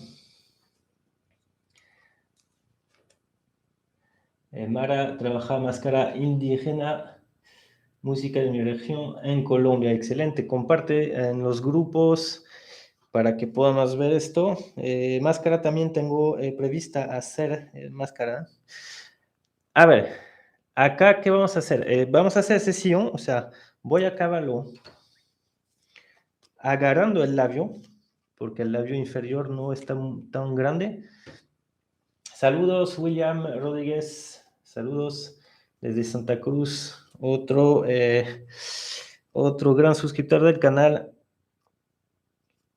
Mara trabaja máscara indígena, música de mi región en Colombia. Excelente. Comparte en los grupos para que podamos ver esto. Máscara también tengo prevista hacer máscara. A ver, acá, ¿qué vamos a hacer? Vamos a hacer sesión, o sea, voy a acabarlo agarrando el labio, porque el labio inferior no es tan grande. Saludos, William Rodríguez. Saludos desde Santa Cruz. Otro gran suscriptor del canal.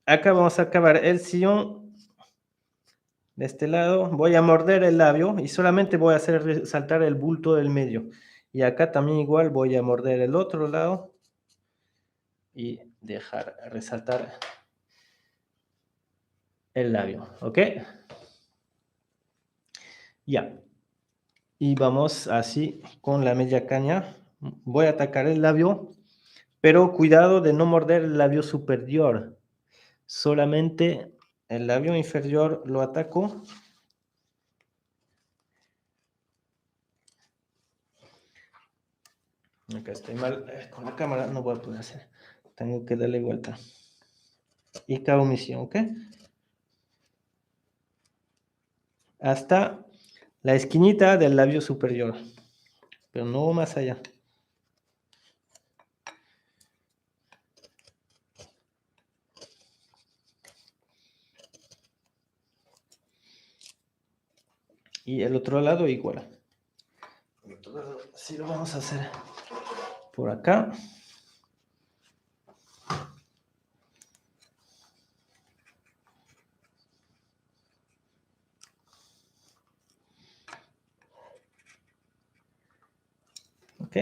Acá vamos a acabar el sillón De este lado voy a morder el labio y solamente voy a hacer resaltar el bulto del medio. Y acá también igual voy a morder el otro lado y dejar resaltar el labio, ¿ok? Ya. Y vamos así con la media caña. Voy a atacar el labio, pero cuidado de no morder el labio superior. Solamente el labio inferior lo ataco. Acá estoy mal con la cámara, no voy a poder hacer. Tengo que darle vuelta. Y cago misión, ¿ok? Hasta la esquinita del labio superior, pero no más allá. Y el otro lado igual. El otro lado sí lo vamos a hacer por acá. Ok.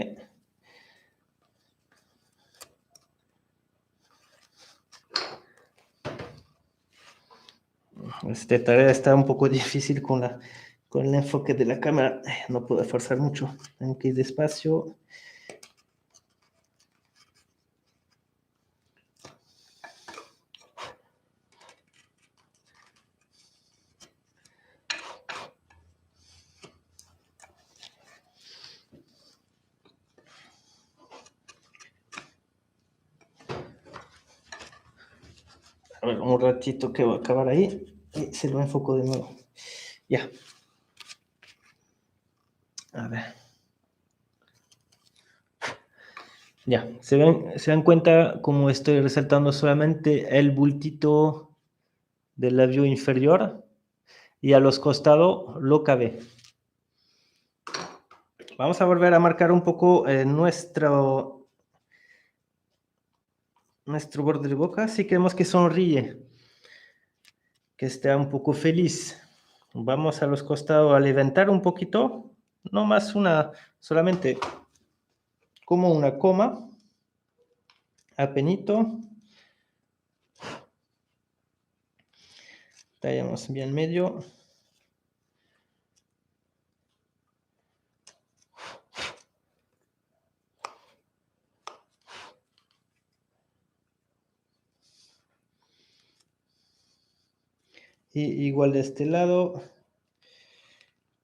Esta tarea está un poco difícil con el enfoque de la cámara. No puedo forzar mucho. Tengo que ir despacio. A ver, un ratito que va a acabar ahí. Y se lo enfoco de nuevo. Ya. A ver. Ya, se dan cuenta cómo estoy resaltando solamente el bultito del labio inferior y a los costados lo cabe. Vamos a volver a marcar un poco nuestro borde de boca si queremos que sonríe, que esté un poco feliz. Vamos a los costados a levantar un poquito, no más solamente como una coma, apenito. Tallamos bien medio. Y igual de este lado,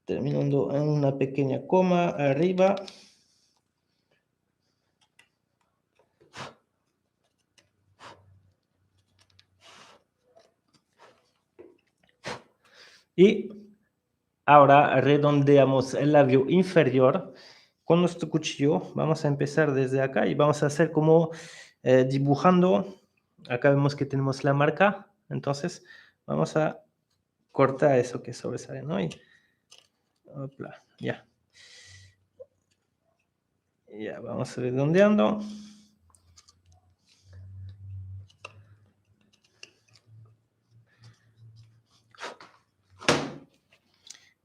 terminando en una pequeña coma arriba. Y ahora redondeamos el labio inferior. Con nuestro cuchillo vamos a empezar desde acá y vamos a hacer como dibujando. Acá vemos que tenemos la marca, entonces vamos a cortar eso que sobresale, ¿no? Y, opla, ya. Ya, vamos redondeando.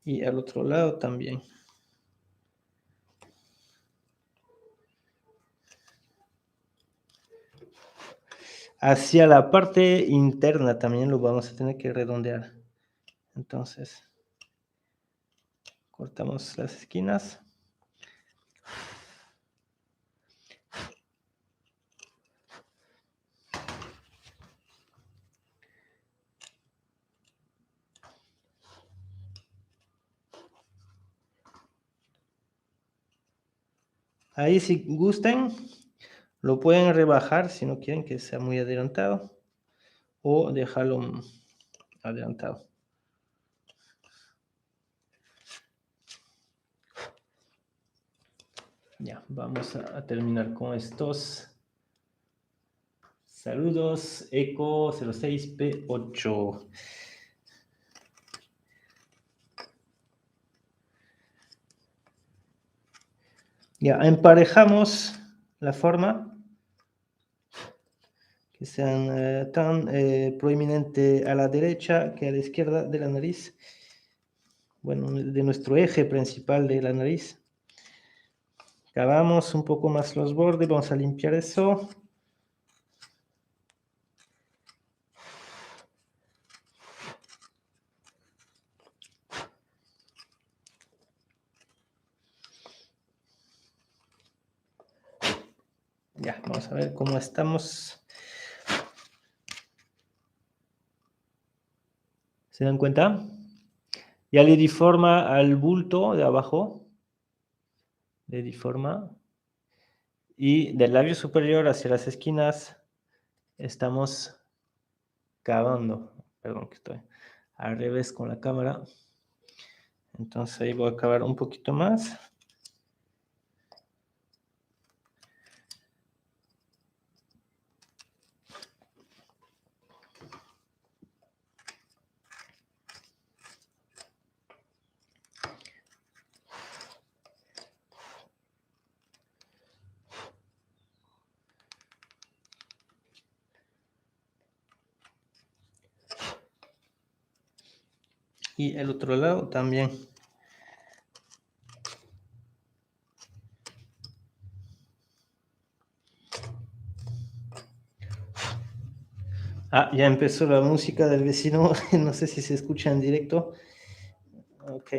Y al otro lado también. Hacia la parte interna también lo vamos a tener que redondear. Entonces, cortamos las esquinas. Ahí si gusten, lo pueden rebajar si no quieren que sea muy adelantado o dejarlo adelantado. Ya, vamos a terminar con estos. Saludos, Eco 06P8. Ya, emparejamos la forma. que sean tan proeminente a la derecha que a la izquierda de la nariz. Bueno, de nuestro eje principal de la nariz. Cavamos un poco más los bordes, vamos a limpiar eso. Ya, vamos a ver cómo estamos. ¿Se dan cuenta? Ya le di forma al bulto de abajo. Le di forma. Y del labio superior hacia las esquinas estamos cavando. Perdón que estoy al revés con la cámara. Entonces ahí voy a cavar un poquito más. Y el otro lado también. Ah, ya empezó la música del vecino. No sé si se escucha en directo. Ok.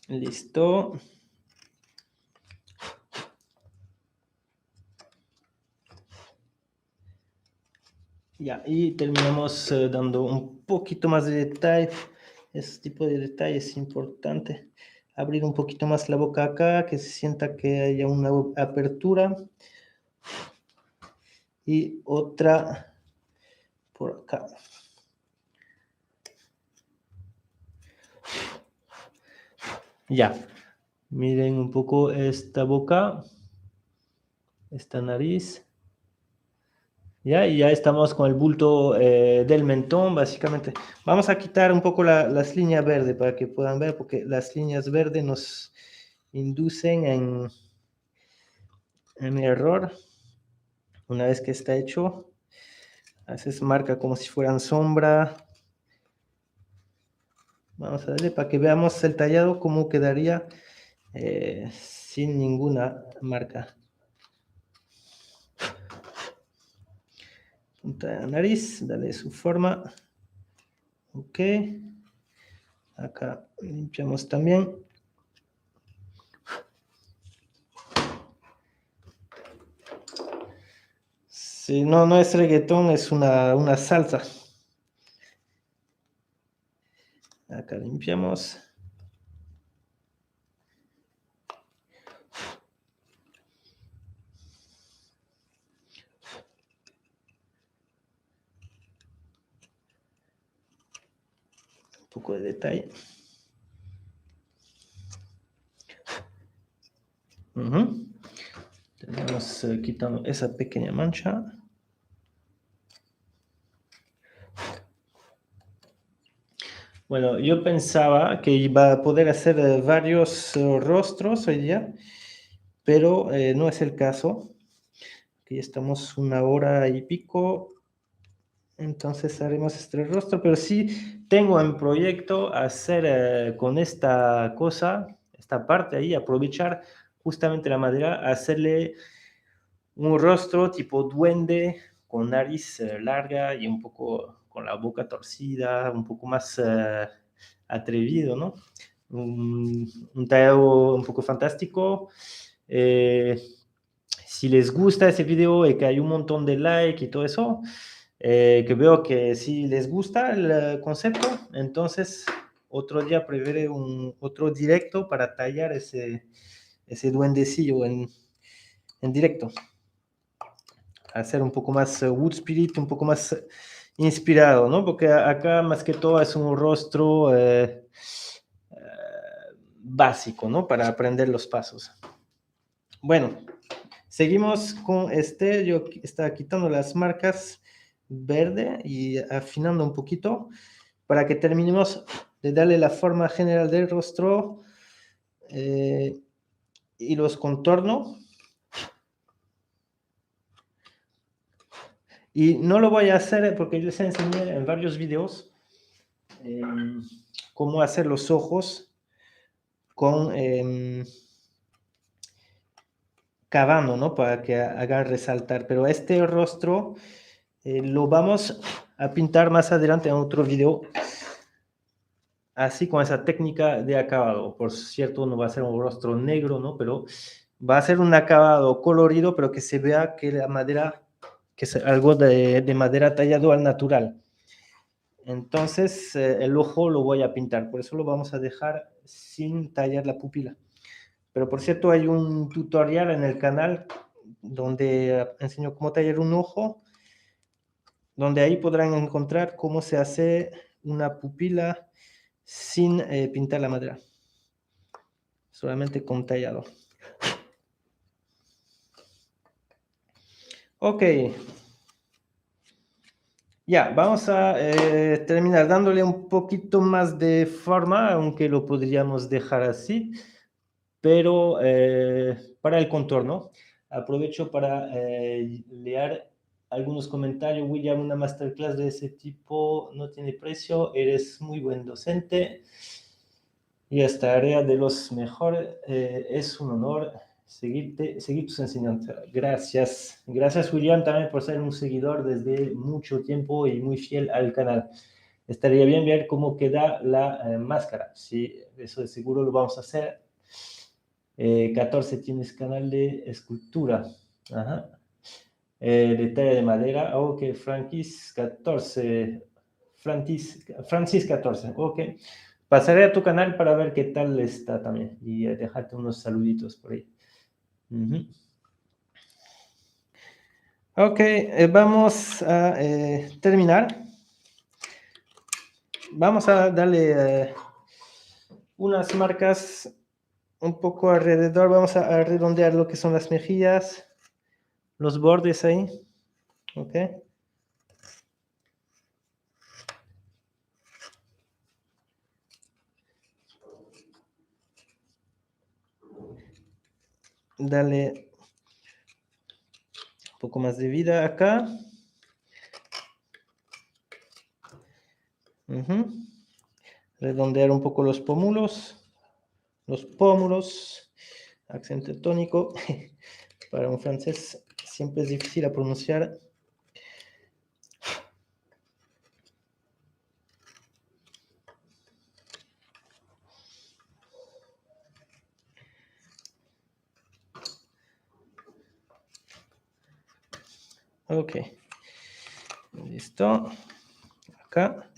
Listo. Ya, y terminamos dando un poquito más de detalle. Ese tipo de detalle es importante. Abrir un poquito más la boca acá, que se sienta que haya una apertura. Y otra por acá. Ya, miren un poco esta boca, esta nariz. Ya, y ya estamos con el bulto del mentón, básicamente. Vamos a quitar un poco las líneas verdes para que puedan ver, porque las líneas verdes nos inducen en error. Una vez que está hecho, haces marca como si fueran sombra. Vamos a darle para que veamos el tallado cómo quedaría sin ninguna marca. Punta de la nariz, dale su forma. Ok. Acá limpiamos también. Si no, no es reggaetón, es una salsa. Acá limpiamos. Un poco de detalle. Tenemos quitando esa pequeña mancha. Bueno, yo pensaba que iba a poder hacer varios rostros hoy día, pero no es el caso. Aquí estamos 1 hora y pico, entonces haremos este rostro, pero sí tengo en proyecto hacer con esta cosa, esta parte ahí, aprovechar justamente la madera, hacerle un rostro tipo duende, con nariz larga y un poco con la boca torcida, un poco más atrevido, ¿no? Un tallado un poco fantástico. Si les gusta ese video y que hay un montón de like y todo eso, que veo que si les gusta el concepto, entonces otro día preveré otro directo para tallar ese duendecillo en directo. Hacer un poco más Wood Spirit, un poco más inspirado, ¿no? Porque acá más que todo es un rostro básico, ¿no? Para aprender los pasos. Bueno, seguimos con yo estaba quitando las marcas verde y afinando un poquito para que terminemos de darle la forma general del rostro y los contornos. Y no lo voy a hacer porque les enseñé en varios videos cómo hacer los ojos con cavando, ¿no? Para que haga resaltar. Pero este rostro lo vamos a pintar más adelante en otro video, así con esa técnica de acabado. Por cierto, no va a ser un rostro negro, ¿no? Pero va a ser un acabado colorido, pero que se vea que la madera, que es algo de madera tallado al natural. Entonces, el ojo lo voy a pintar, por eso lo vamos a dejar sin tallar la pupila. Pero por cierto, hay un tutorial en el canal donde enseño cómo tallar un ojo, donde ahí podrán encontrar cómo se hace una pupila sin pintar la madera, solamente con tallado. Ok, ya, vamos a terminar dándole un poquito más de forma, aunque lo podríamos dejar así, pero para el contorno. Aprovecho para leer algunos comentarios. William, una masterclass de ese tipo no tiene precio, eres muy buen docente y esta área de los mejores. Es un honor seguir tus enseñanzas. Gracias. Gracias, William, también por ser un seguidor desde mucho tiempo y muy fiel al canal. Estaría bien ver cómo queda la máscara. Sí, eso de seguro lo vamos a hacer. 14 tienes canal de escultura. Ajá. De talla de madera. Ok, Francis 14. Francis 14. Ok. Pasaré a tu canal para ver qué tal está también. Y dejarte unos saluditos por ahí. Ok, vamos a terminar. Vamos a darle unas marcas un poco alrededor. Vamos a redondear lo que son las mejillas, los bordes ahí. Ok. Dale un poco más de vida acá. Redondear un poco los pómulos. Acento tónico. Para un francés siempre es difícil a pronunciar. Ok. Listo. Acá.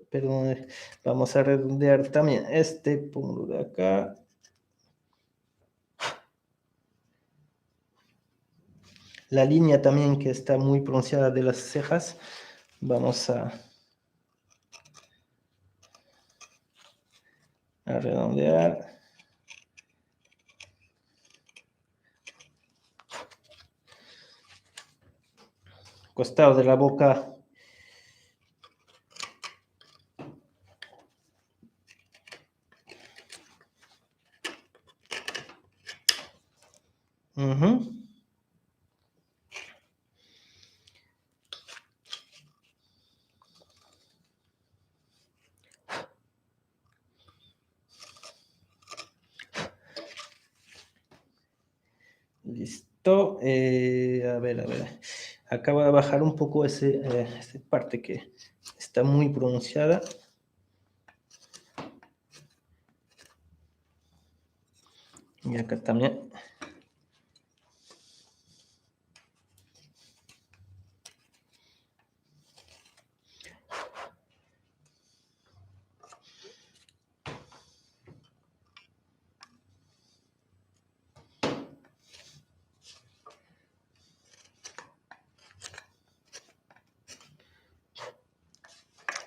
Perdón, vamos a redondear también este pómulo de acá. La línea también que está muy pronunciada de las cejas. Vamos a redondear. Costado de la boca. Listo. A ver. Acabo de bajar un poco esa parte que está muy pronunciada. Y acá también.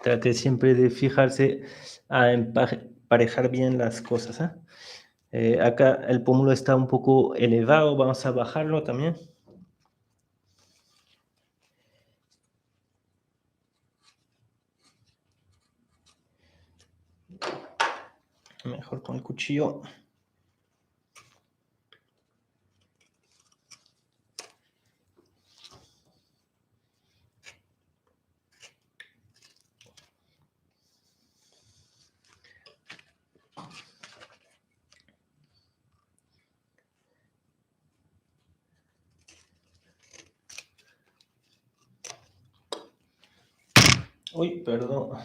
Trate siempre de fijarse a emparejar bien las cosas. Acá el pómulo está un poco elevado, vamos a bajarlo también. Mejor con el cuchillo. Uy, perdón.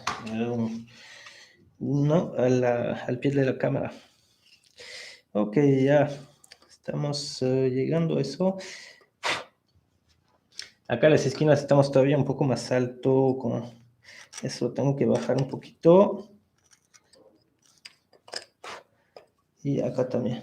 No, al pie de la cámara. Ok, ya estamos llegando a eso. Acá las esquinas estamos todavía un poco más alto. Con eso tengo que bajar un poquito. Y acá también.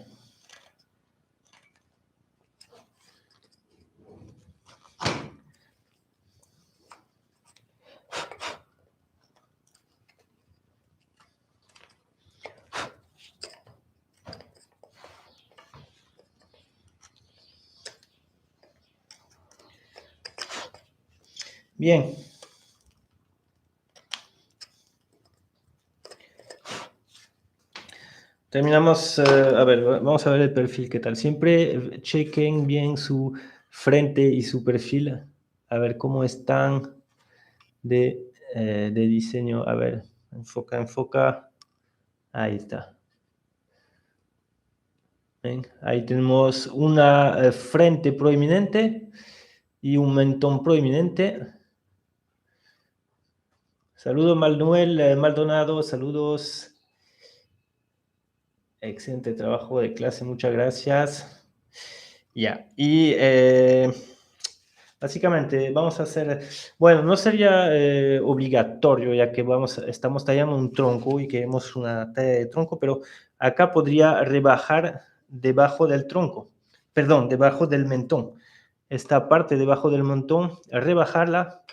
Bien. Terminamos, a ver, vamos a ver el perfil, ¿qué tal? Siempre chequen bien su frente y su perfil, a ver cómo están de diseño. A ver, enfoca, enfoca. Ahí está. ¿Ven? Ahí tenemos una frente proeminente y un mentón proeminente. Saludos, Manuel Maldonado, saludos. Excelente trabajo de clase, muchas gracias. Ya, y básicamente vamos a hacer, bueno, no sería obligatorio ya que estamos tallando un tronco y queremos una talla de tronco, pero acá podría rebajar debajo del tronco, perdón, debajo del mentón. Esta parte debajo del mentón, rebajarla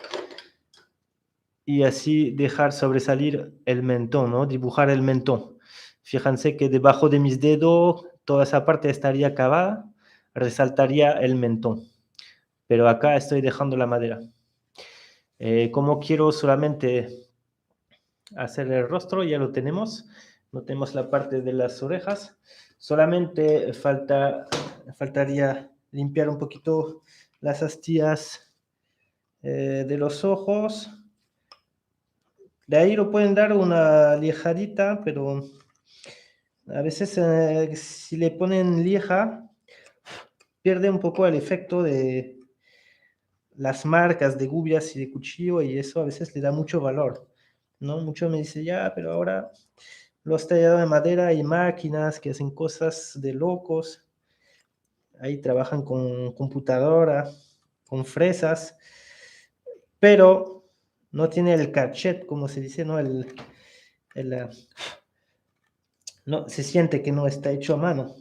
y así dejar sobresalir el mentón, ¿no? Dibujar el mentón. Fíjense que debajo de mis dedos toda esa parte estaría acabada, resaltaría el mentón. Pero acá estoy dejando la madera. Como quiero solamente hacer el rostro, ya lo tenemos. No tenemos la parte de las orejas. Solamente faltaría limpiar un poquito las astillas de los ojos. De ahí lo pueden dar una lijadita, pero a veces si le ponen lija, pierde un poco el efecto de las marcas de gubias y de cuchillo y eso a veces le da mucho valor, ¿no? Mucho me dice, ya, pero ahora lo has tallado de madera, hay máquinas que hacen cosas de locos, ahí trabajan con computadora, con fresas, pero no tiene el cachet, como se dice, ¿no? No, se siente que no está hecho a mano.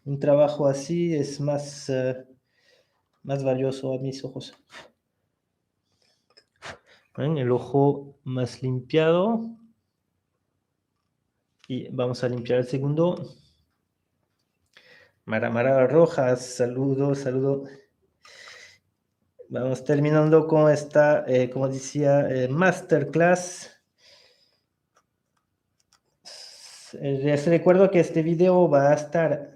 Un trabajo así es más valioso a mis ojos. ¿Ven? El ojo más limpiado. Y vamos a limpiar el segundo. Mara Rojas, saludo. Vamos terminando con esta, como decía, masterclass. Les recuerdo que este video va a estar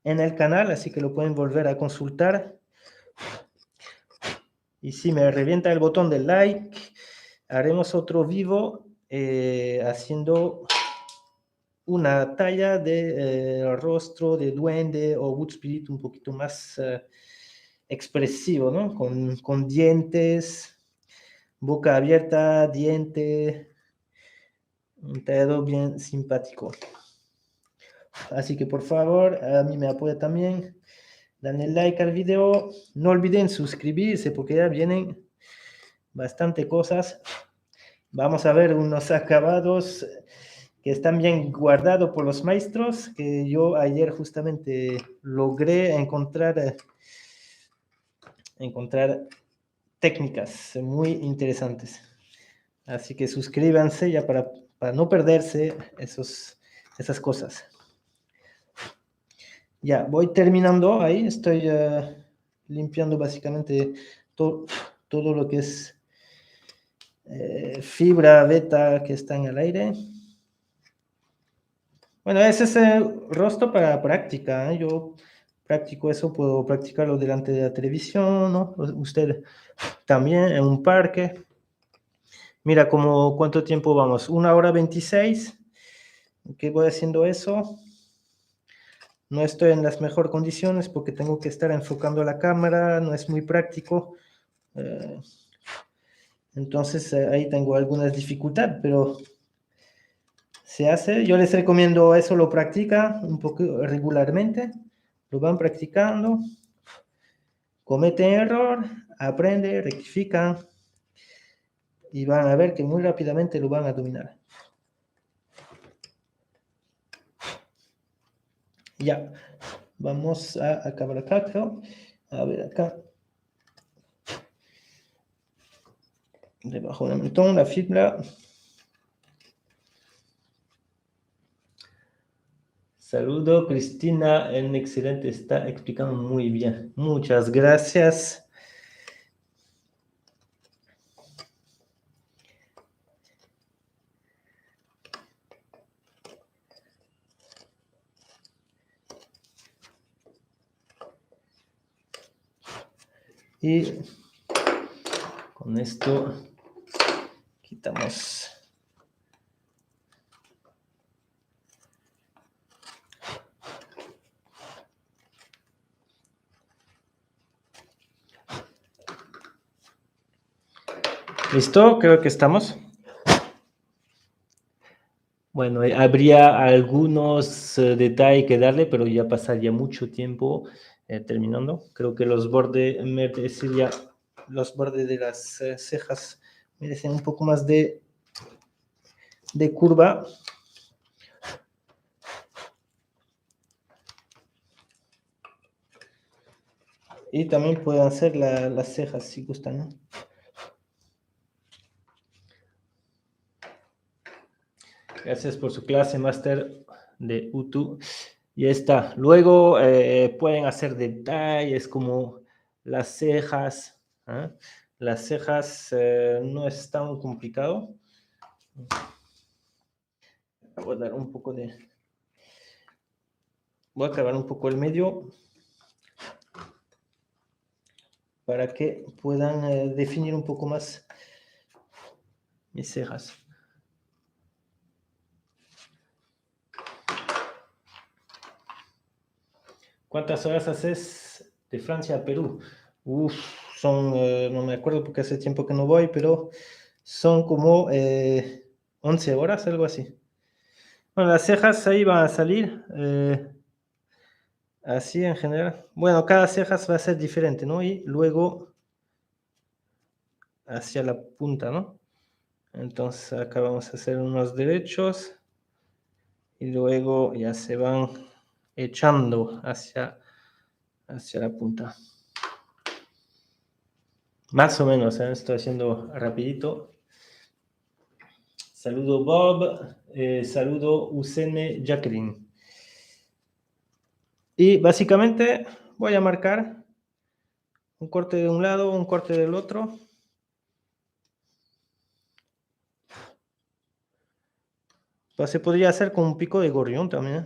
en el canal, así que lo pueden volver a consultar. Y si me revienta el botón de like, haremos otro vivo haciendo una talla de rostro de duende o Wood Spirit un poquito más expresivo, ¿no? Con dientes, boca abierta, diente, un tallado bien simpático. Así que por favor, a mí me apoya también. Denle like al video. No olviden suscribirse porque ya vienen bastante cosas. Vamos a ver unos acabados que están bien guardados por los maestros, que yo ayer justamente logré encontrar técnicas muy interesantes. Así que suscríbanse ya para no perderse esas cosas. Ya, voy terminando ahí, estoy limpiando básicamente todo lo que es fibra beta que está en el aire. Bueno, ese es el rostro para práctica, ¿eh? Yo practico eso, puedo practicarlo delante de la televisión, ¿no? Usted también en un parque. Mira, ¿cuánto tiempo vamos? 1 hora 26. ¿Qué voy haciendo eso? No estoy en las mejores condiciones porque tengo que estar enfocando la cámara, no es muy práctico. Entonces ahí tengo algunas dificultades, pero se hace. Yo les recomiendo eso, lo practica un poco regularmente, lo van practicando, cometen error, aprende, rectifican y van a ver que muy rápidamente lo van a dominar. Ya, vamos a acabar acá, creo. A ver acá. Debajo del mentón, la fibra. Saludo, Cristina, en excelente, está explicando muy bien. Muchas gracias. Y con esto quitamos. ¿Listo? Creo que estamos. Bueno, habría algunos detalles que darle, pero ya pasaría mucho tiempo terminando. Creo que los bordes de las cejas merecen un poco más de curva. Y también pueden hacer las cejas si gustan, ¿no? Gracias por su clase, máster de UTU. Y está. Luego pueden hacer detalles como las cejas. ¿Eh? Las cejas no es tan complicado. Voy a dar un poco de... Voy a acabar un poco el medio para que puedan definir un poco más mis cejas. ¿Cuántas horas haces de Francia a Perú? Uf, son, no me acuerdo porque hace tiempo que no voy, pero son como 11 horas, algo así. Bueno, las cejas ahí van a salir así en general. Bueno, cada ceja va a ser diferente, ¿no? Y luego hacia la punta, ¿no? Entonces acá vamos a hacer unos derechos y luego ya se van echando hacia la punta. Más o menos, estoy haciendo rapidito. Saludo Bob, saludo Usene Jacqueline. Y básicamente voy a marcar un corte de un lado, un corte del otro. Pues se podría hacer con un pico de gorrión también.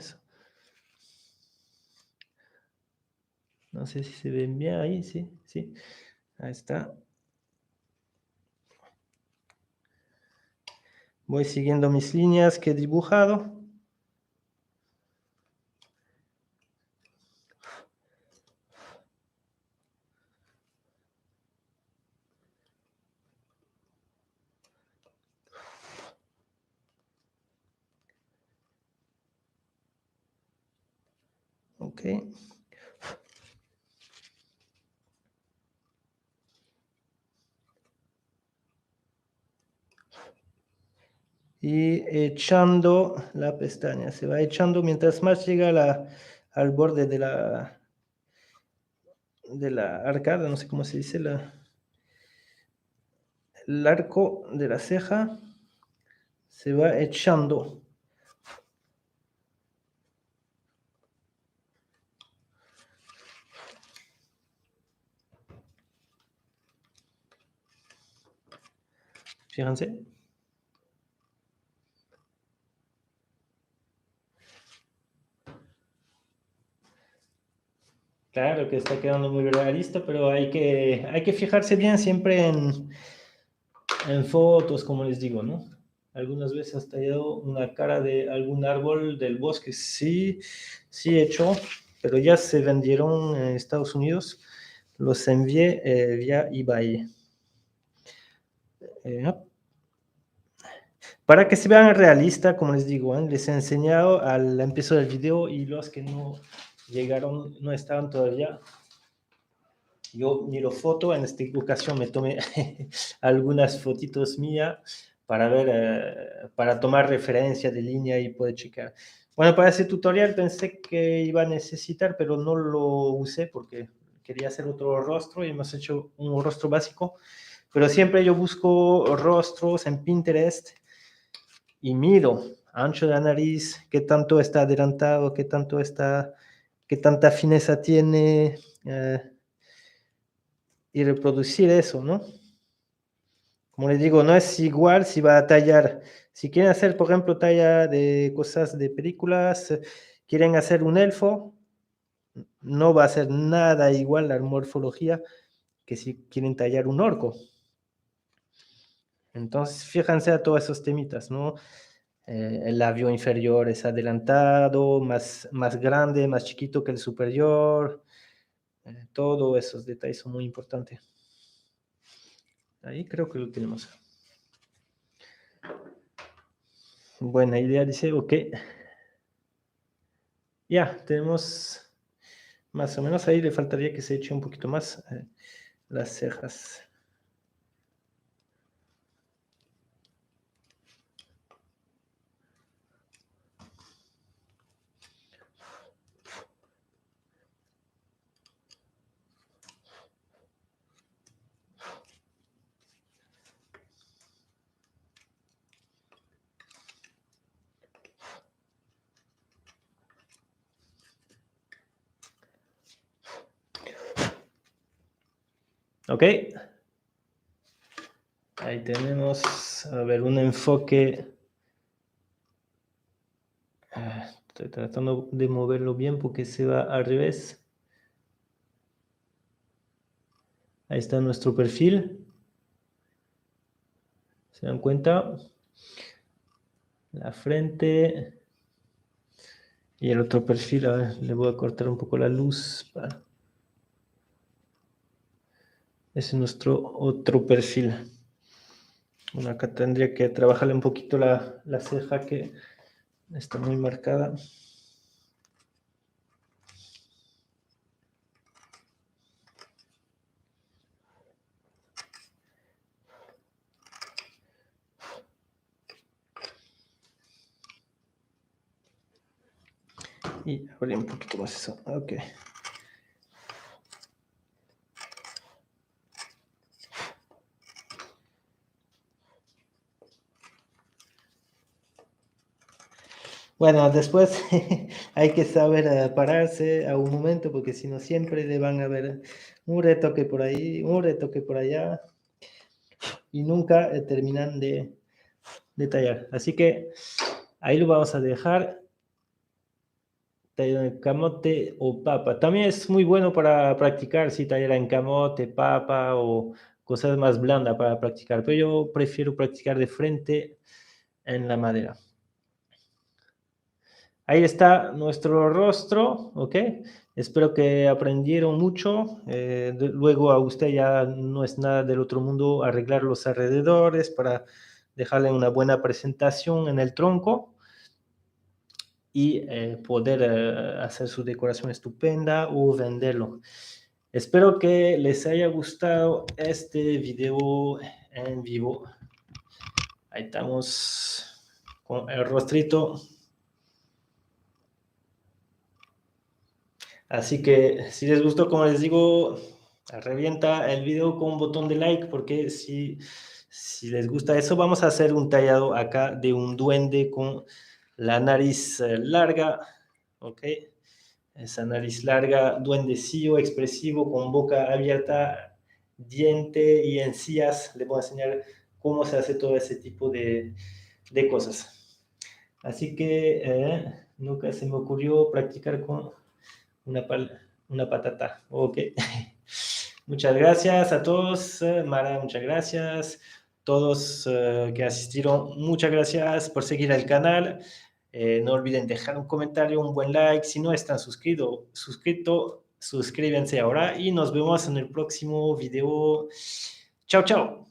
No sé si se ven bien ahí, sí, sí. Ahí está. Voy siguiendo mis líneas que he dibujado. Ok. Y echando la pestaña. Se va echando mientras más llega al borde de la arcada, no sé cómo se dice, el arco de la ceja. Se va echando. Fíjense. Claro que está quedando muy realista, pero hay que fijarse bien siempre en fotos, como les digo, ¿no? Algunas veces has tallado una cara de algún árbol del bosque, sí, sí he hecho, pero ya se vendieron en Estados Unidos, los envié vía eBay. Para que se vean realistas, como les digo, les he enseñado al empiezo del video y los que no llegaron, no estaban todavía. Yo miro foto, en esta ocasión me tomé algunas fotitos mías para ver, para tomar referencia de línea y poder checar. Bueno, para ese tutorial pensé que iba a necesitar, pero no lo usé porque quería hacer otro rostro y hemos hecho un rostro básico. Pero siempre yo busco rostros en Pinterest y miro ancho de la nariz, qué tanto está adelantado, qué tanto está, qué tanta fineza tiene, y reproducir eso, ¿no? Como les digo, no es igual si va a tallar, si quieren hacer, por ejemplo, talla de cosas de películas, quieren hacer un elfo, no va a ser nada igual la morfología que si quieren tallar un orco. Entonces, fíjense a todos esos temitas, ¿no? El labio inferior es adelantado, más grande, más chiquito que el superior. Todos esos detalles son muy importantes. Ahí creo que lo tenemos. Buena idea, dice, ok. Ya, tenemos más o menos, ahí le faltaría que se eche un poquito más las cejas. Ok. Ahí tenemos, a ver, un enfoque. Estoy tratando de moverlo bien porque se va al revés. Ahí está nuestro perfil. ¿Se dan cuenta? La frente. Y el otro perfil, a ver, le voy a cortar un poco la luz. Ese es nuestro otro perfil. Bueno, acá tendría que trabajarle un poquito la ceja que está muy marcada. Y abrir un poquito más eso. Ok. Bueno, después hay que saber pararse a un momento porque si no siempre le van a ver un retoque por ahí, un retoque por allá y nunca terminan de tallar. Así que ahí lo vamos a dejar. Tallar en camote o papa. También es muy bueno para practicar si tallar en camote, papa o cosas más blandas para practicar, pero yo prefiero practicar de frente en la madera. Ahí está nuestro rostro, ¿ok? Espero que aprendieron mucho. Luego a usted ya no es nada del otro mundo arreglar los alrededores para dejarle una buena presentación en el tronco y poder hacer su decoración estupenda o venderlo. Espero que les haya gustado este video en vivo. Ahí estamos con el rostrito. Así que si les gustó, como les digo, revienta el video con un botón de like porque si les gusta eso, vamos a hacer un tallado acá de un duende con la nariz larga, ¿ok? Esa nariz larga, duendecillo, expresivo, con boca abierta, diente y encías. Les voy a enseñar cómo se hace todo ese tipo de cosas. Así que nunca se me ocurrió practicar con una patata. Ok. Muchas gracias a todos. Mara, muchas gracias. Todos que asistieron, muchas gracias por seguir el canal. No olviden dejar un comentario, un buen like. Si no están suscritos, suscríbanse ahora y nos vemos en el próximo video. Chao, chao.